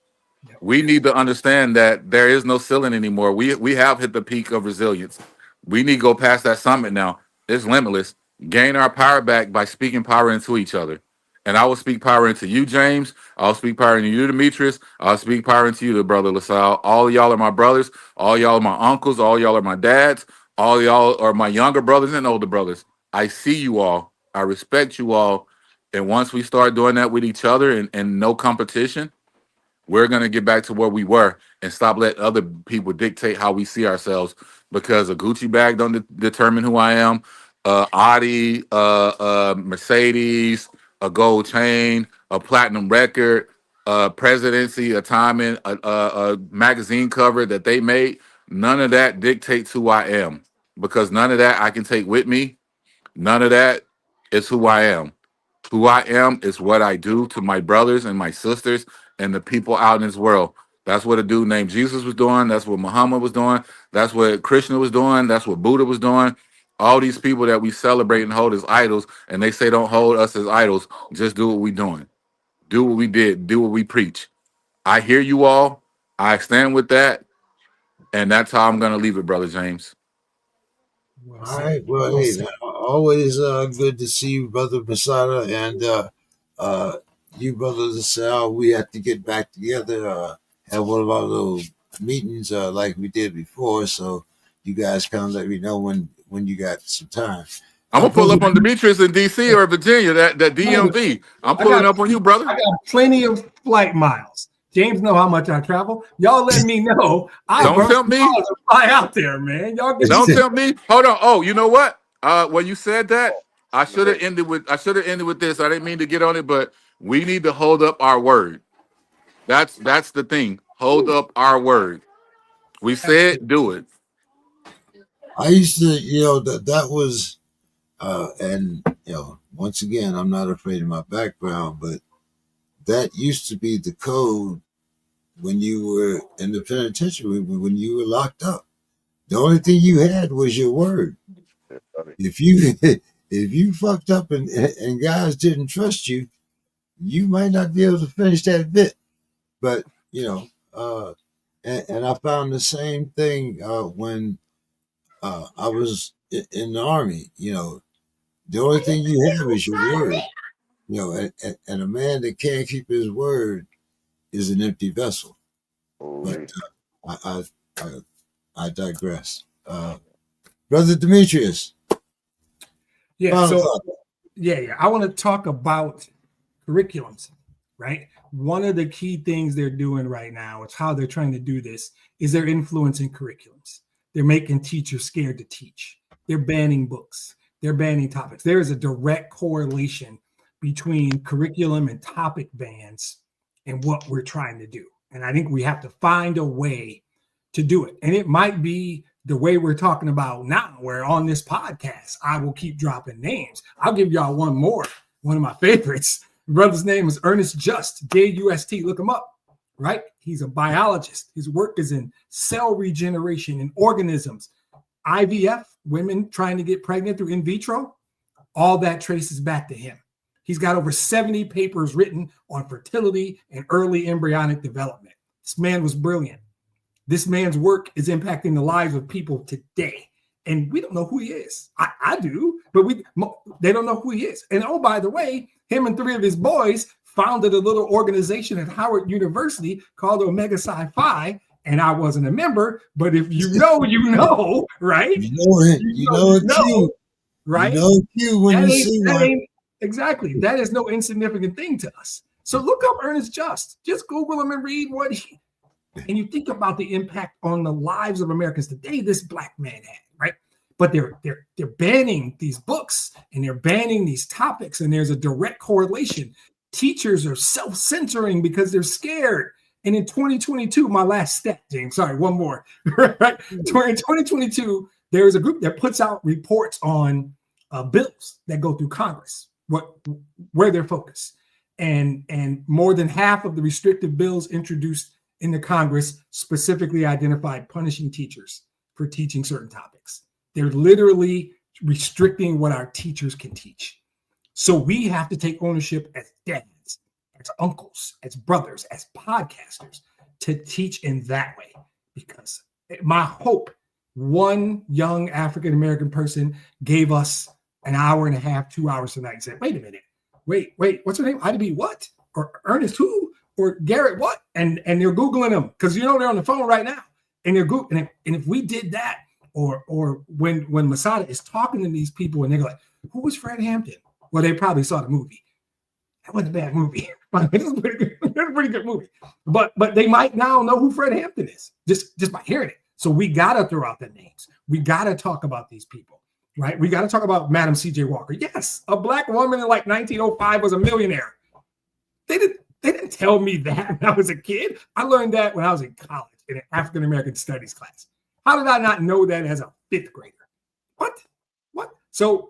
Yep. We need to understand that there is no ceiling anymore. We have hit the peak of resilience. We need to go past that summit now. It's limitless. Gain our power back by speaking power into each other. And I will speak power into you, James. I'll speak power into you, Demetrius. I'll speak power into you, the brother LaSalle. All y'all are my brothers. All y'all are my uncles. All y'all are my dads. All y'all are my younger brothers and older brothers. I see you all. I respect you all. And once we start doing that with each other and no competition, we're going to get back to where we were and stop letting other people dictate how we see ourselves, because a Gucci bag don't determine who I am. Audi, Mercedes, a gold chain, a platinum record, presidency, a time in a magazine cover that they made. None of that dictates who I am, because none of that I can take with me. None of that is who I am. Who I am is what I do to my brothers and my sisters and the people out in this world. That's what a dude named Jesus was doing. That's what Muhammad was doing. That's what Krishna was doing. That's what Buddha was doing. All these people that we celebrate and hold as idols, and they say don't hold us as idols. Just do what we're doing. Do what we did. Do what we preach. I hear you all. I stand with that. And that's how I'm going to leave it, Brother James. Well All said. right. Well, Well hey, said. man, always good to see you, Brother Basada, and you, Brother LaSalle. We have to get back together, have one of our little meetings like we did before. So you guys kind of let me know when you got some time. I'm going to pull Brother, up on Demetrius in D.C. or Virginia, that DMV. I'm I pulling got up on you, brother. I got plenty of flight miles. James know how much I travel. Y'all let me know. I'll Don't burn tell some me. miles and fly out there, man. Y'all get Don't tell me. Hold on. Oh, you know what? When you said that, I should have Innovation. ended with this. I didn't mean to get on it, but we need to hold up our word. That's the thing. Hold up our word. We said do it. I used to, that was, and once again, I'm not afraid of my background, but that used to be the code when you were in the penitentiary, when you were locked up. The only thing you had was your word. If you if you fucked up and guys didn't trust you, you might not be able to finish that bit. But and I found the same thing when I was in the army. The only thing you have is your word. And a man that can't keep his word is an empty vessel. But Holy. I I, I digress. Brother Demetrius, Yeah, final so thought. yeah. I want to talk about curriculums, right? One of the key things they're doing right now is how they're trying to do this is they're influencing curriculums. They're making teachers scared to teach. They're banning books. They're banning topics. There is a direct correlation between curriculum and topic bans in what we're trying to do. And I think we have to find a way to do it. And it might be the way we're talking about now, where on this podcast, I will keep dropping names. I'll give y'all one more, one of my favorites. The brother's name is Ernest Just, J-U-S-T. Look him up, right? He's a biologist. His work is in cell regeneration in organisms, IVF, women trying to get pregnant through in vitro. All that traces back to him. He's got over 70 papers written on fertility and early embryonic development. This man was brilliant. This man's work is impacting the lives of people today. And we don't know who he is. I do, but they don't know who he is. And oh, by the way, him and 3 of his boys founded a little organization at Howard University called Omega Psi Phi. And I wasn't a member, but if you know, you know, right? You know it. You know it too. Right? You know you when you see one. Exactly. That is no insignificant thing to us. So look up Ernest Just. Just Google him and read what he, and you think about the impact on the lives of Americans today this black man had, right? But they're banning these books and they're banning these topics, and there's a direct correlation. Teachers are self-censoring because they're scared. And in 2022, my last stat, James, sorry, one more, right? In 2022, there is a group that puts out reports on bills that go through Congress, where they're focused. And more than half of the restrictive bills introduced in the Congress specifically identified punishing teachers for teaching certain topics. They're literally restricting what our teachers can teach. So we have to take ownership as dads, as uncles, as brothers, as podcasters to teach in that way. Because my hope, one young African-American person gave us an hour and a half, 2 hours tonight and said, wait a minute, wait, what's her name? Ida what? Or Ernest who? Or Garrett what? And they're Googling them because they're on the phone right now. And they're Googling. And if we did that, or when Masada is talking to these people and they're like, who was Fred Hampton? Well, they probably saw the movie. That wasn't a bad movie. It was a pretty good movie. But they might now know who Fred Hampton is just by hearing it. So we gotta throw out the names. We gotta talk about these people, right? We gotta talk about Madam C.J. Walker. Yes, a black woman in like 1905 was a millionaire. They didn't tell me that when I was a kid. I learned that when I was in college in an African American studies class. How did I not know that as a 5th grader? What? So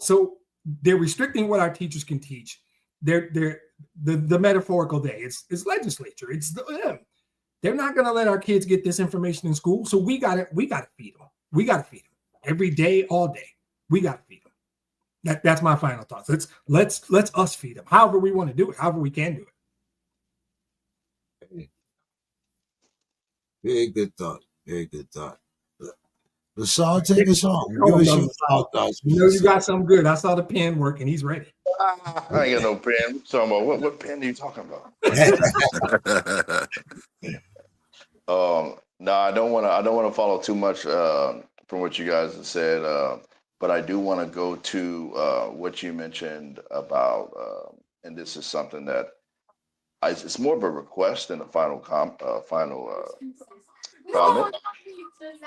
they're restricting what our teachers can teach. They're the metaphorical day. It's legislature. It's them. They're not going to let our kids get this information in school. So we got to feed them. We got to feed them every day, all day. We got to feed them. That's my final thoughts. Let's us feed them. However we want to do it. However we can do it. Very good thought. Very good thought. LaSalle, take us home. Give us your final thoughts. You know you got something good. I saw the pen work and he's ready. I ain't got no pen. So what pen are you talking about? No, I don't want to follow too much from what you guys have said, but I do want to go to what you mentioned about, and this is something that it's more of a request than a final comment.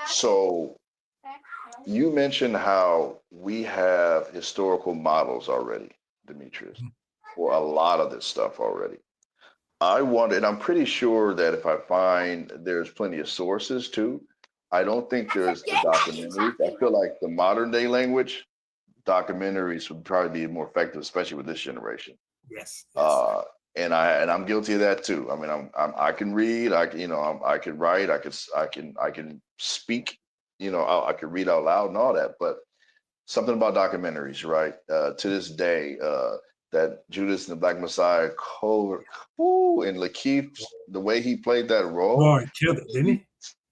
So you mentioned how we have historical models already, Demetrius, for a lot of this stuff already. I wonder, and I'm pretty sure that if I find there's plenty of sources too, I don't think there's the documentaries. I feel like the modern day language documentaries would probably be more effective, especially with this generation. Yes. And I'm guilty of that too. I mean, I can read, I can write, I can speak, I can read out loud and all that, but something about documentaries, right? To this day, that Judas and the Black Messiah and Lakeith, the way he played that role. Oh, he killed it, didn't he?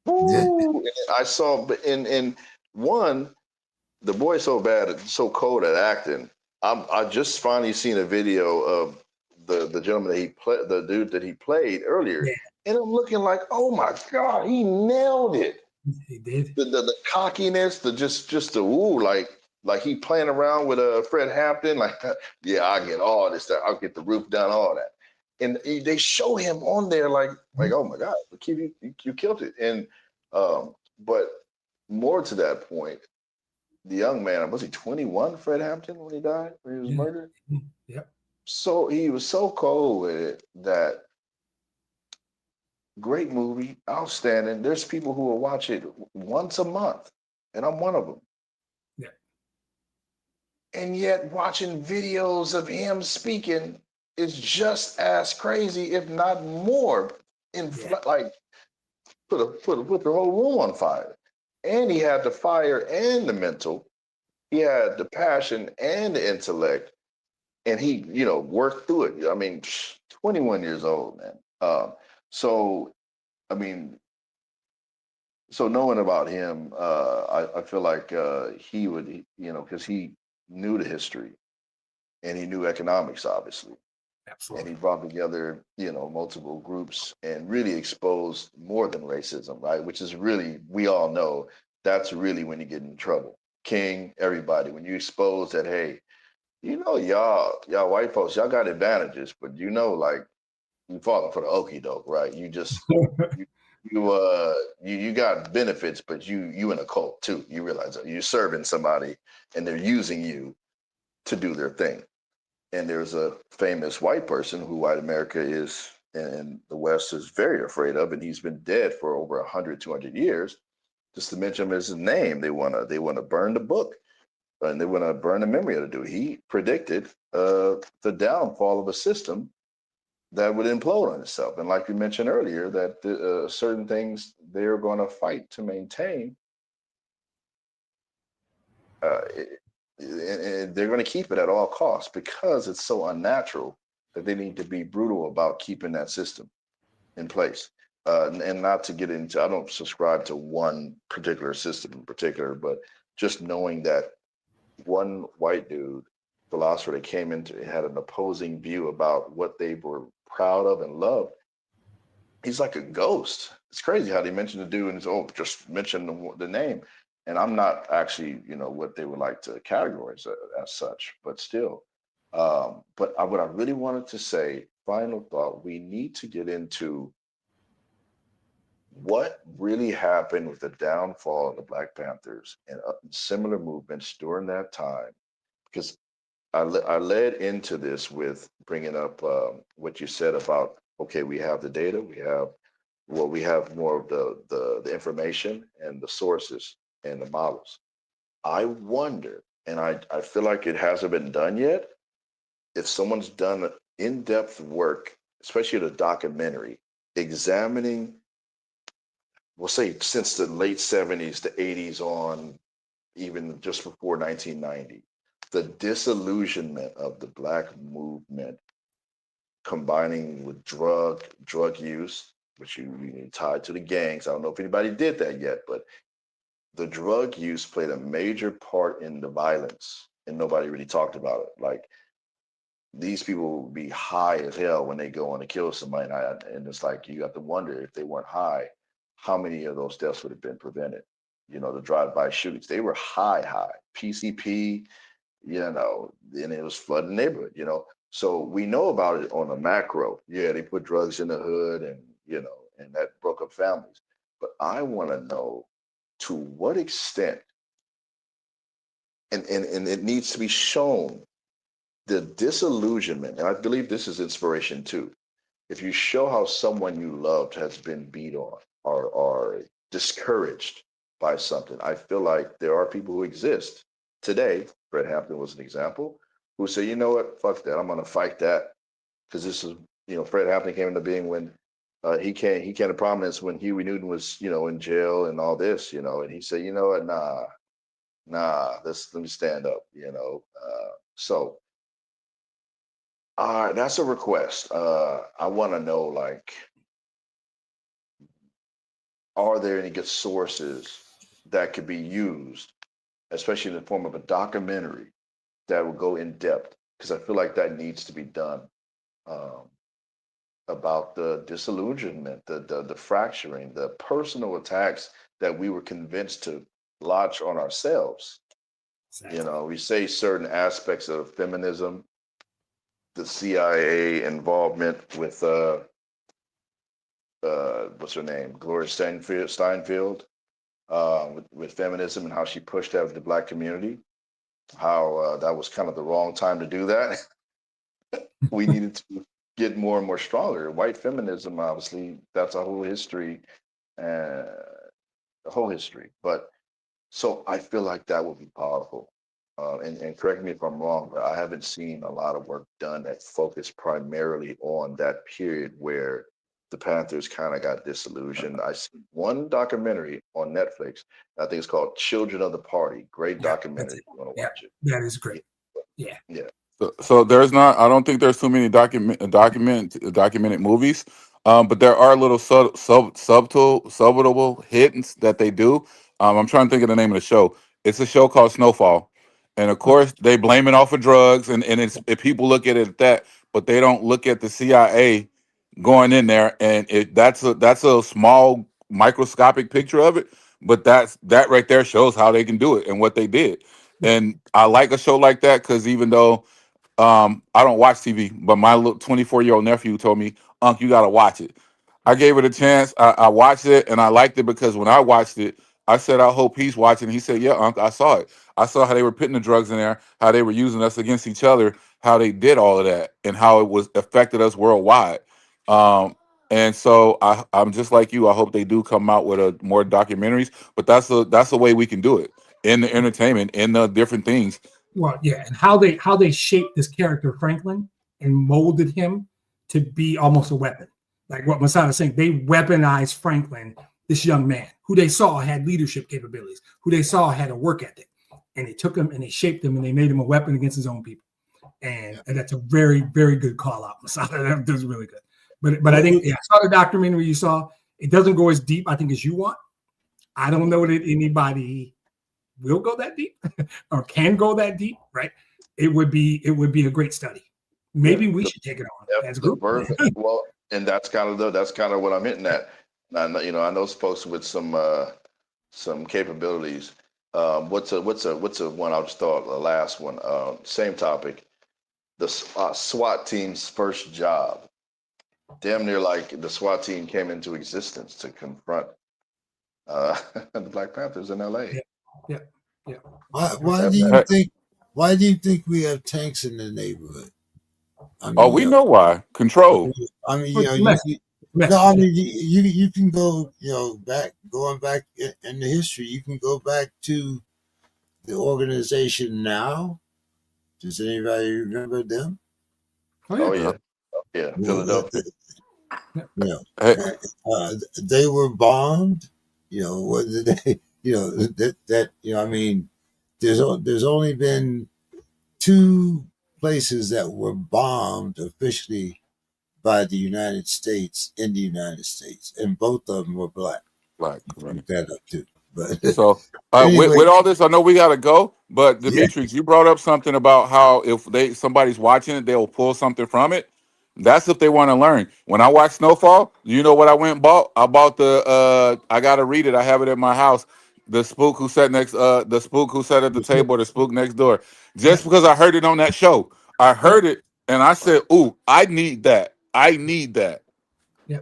And I saw in one, the boy so bad, so cold at acting. I just finally seen a video of the gentleman that he played, the dude that he played earlier, and I'm looking like, oh my God, he nailed it. He did. The cockiness, just the like he playing around with Fred Hampton, like, yeah, I get all this stuff, I'll get the roof done, all that, and they show him on there like oh my God, you killed it, and but more to that point, the young man, was he 21, Fred Hampton, when he died, when he was murdered? Yep. So he was so cold with it that Great movie, outstanding. There's people who will watch it once a month, and I'm one of them. Yeah. And yet, watching videos of him speaking is just as crazy, if not more. Yeah. Like put the whole room on fire. And he had the fire and the mental. He had the passion and the intellect, and he, worked through it. I mean, 21 years old, man. So I mean, so knowing about him, I feel like he would, because he knew the history and he knew economics, obviously, and Absolutely. he brought together, multiple groups and really exposed more than racism, right? Which is really, we all know that's really when you get in trouble. King, everybody, when you expose that, hey, y'all white folks, y'all got advantages, but like you falling for the okie doke, right? You you got benefits, but you in a cult too. You realize that you're serving somebody and they're using you to do their thing. And there's a famous white person who white America is and the West is very afraid of, and he's been dead for over 100, 200 years. Just to mention him as his name, they wanna burn the book and they wanna burn the memory of the dude. He predicted the downfall of a system that would implode on itself. And like you mentioned earlier, that certain things they're going to fight to maintain, and they're going to keep it at all costs because it's so unnatural that they need to be brutal about keeping that system in place. And not to get into, I don't subscribe to one particular system in particular, but just knowing that one white dude philosopher that came into had an opposing view about what they were proud of and loved. He's like a ghost. It's crazy how they mention the dude and it's, oh, just mention the name. And I'm not actually, what they would like to categorize as such, but still. What I really wanted to say, final thought, we need to get into what really happened with the downfall of the Black Panthers and similar movements during that time. Because I led into this with bringing up what you said about, okay, we have the data, we have more of the information and the sources and the models. I wonder, and I feel like it hasn't been done yet, if someone's done in-depth work, especially the documentary, examining, we'll say since the late 70s, the 80s on, even just before 1990, the disillusionment of the Black movement combining with drug use, which you tied to the gangs. I don't know if anybody did that yet, but the drug use played a major part in the violence, and nobody really talked about it. Like these people would be high as hell when they go on to kill somebody, and it's like you have to wonder if they weren't high, how many of those deaths would have been prevented. The drive-by shootings, they were high, PCP, and it was flooding the neighborhood, So we know about it on a macro. Yeah, they put drugs in the hood and, and that broke up families. But I want to know to what extent, and it needs to be shown, the disillusionment, and I believe this is inspiration too. If you show how someone you loved has been beat on or discouraged by something, I feel like there are people who exist today. Fred Hampton was an example, who say, you know what, fuck that, I'm going to fight that because this is, Fred Hampton came into being when he came to prominence when Huey Newton was, in jail and all this, and he said, you know what, let me stand up, so. All right, that's a request. I want to know, like, are there any good sources that could be used, especially in the form of a documentary that will go in depth? Because I feel like that needs to be done um, about the disillusionment, the fracturing, the personal attacks that we were convinced to lodge on ourselves. Exactly. We say certain aspects of feminism, the CIA involvement with what's her name, Gloria Steinfeld, with feminism and how she pushed that with the Black community. How that was kind of the wrong time to do that. We needed to get more and more stronger. White feminism, obviously, that's a whole history, a whole history. But so I feel like that would be powerful. And correct me if I'm wrong, but I haven't seen a lot of work done that focused primarily on that period where the Panthers kind of got disillusioned. I see one documentary on Netflix. I think it's called Children of the Party. Great Yeah, documentary. that's it. If you want to Yeah, watch it. that is great. Yeah. Yeah. So there's not. I don't think there's too many documented movies. But there are little subtle hints that they do. I'm trying to think of the name of the show. It's a show called Snowfall, and of course they blame it off of drugs, and it's if people look at it at that, but they don't look at the CIA going in there, and that's a small microscopic picture of it. But that right there shows how they can do it and what they did. And I like a show like that because even though I don't watch TV, but my little 24-year-old nephew told me, "Unc, you gotta watch it." I gave it a chance. I watched it and I liked it because when I watched it, I said, "I hope he's watching." He said, "Yeah, Unc, I saw it. I saw how they were putting the drugs in there, how they were using us against each other, how they did all of that, and how it was affected us worldwide." And so I'm just like you. I hope they do come out with more documentaries. But that's the way we can do it in the entertainment, in the different things. Well, yeah, and how they shaped this character Franklin and molded him to be almost a weapon. Like what Masada's saying, they weaponized Franklin, this young man who they saw had leadership capabilities, who they saw had a work ethic, and they took him and they shaped him and they made him a weapon against his own people. And that's a very, very good call out, Masada. That's really good. But I think I saw the documentary you saw. It doesn't go as deep, I think, as you want. I don't know that anybody will go that deep or can go that deep, right? It would be a great study. Maybe we should take it on as a group. Well, and that's kind of what I'm hinting at. And I know folks with some capabilities. What's a one I'll just throw out the last one. Same topic. The SWAT team's first job. Damn near like the SWAT team came into existence to confront the Black Panthers in LA. Yeah. Why do you think? Why do you think we have tanks in the neighborhood? I mean, We know why. Control. I mean, you can go, going back in the history, you can go back to the organization now. Does anybody remember them? Oh yeah. Philadelphia. They were bombed. What did they? I mean, there's only been 2 places that were bombed officially by the United States in the United States, and both of them were black. Right. Look that up too. But So anyway, with all this, I know we gotta go. But Demetrius, you brought up something about how if somebody's watching it, they'll pull something from it. That's if they want to learn. When I watched Snowfall, you know what I went and bought? I bought I gotta read it. I have it at my house. The spook who sat at the table, or the spook next door. Just because I heard it on that show. I heard it and I said, "Ooh, I need that. I need that." Yeah.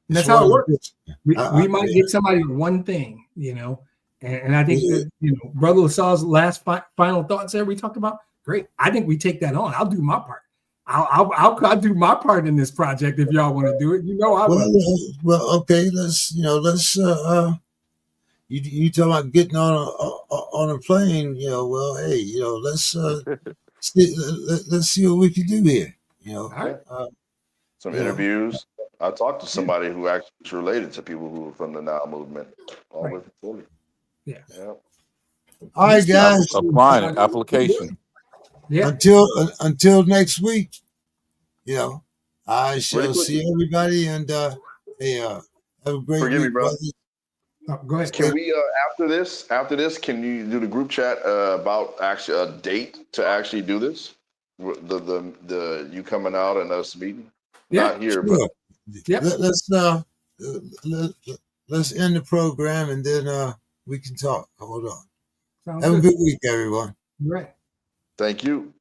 And that's how it works. We might get somebody one thing, and I think that, Brother LaSalle's last final thoughts there we talked about. Great. I think we take that on. I'll do my part. I'll do my part in this project if y'all want to do it. I will. Well, okay. Let's you talking about getting on a plane? Well, hey, let's let's see what we can do here. All right. Some interviews. I talked to somebody who actually was related to people who were from the Now movement. All with Philly. Yeah. All right, guys. Applying it. Application. Yeah. Until next week, I shall see everybody, and hey, have a great Forgive week, me, brother. Go ahead. Can we after this? Can you do the group chat about actually a date to actually do this? The you coming out and us meeting? Yeah, not here, sure. but Let's end the program and then we can talk. Hold on. Sounds Have good. a good week, everyone. Right. Thank you.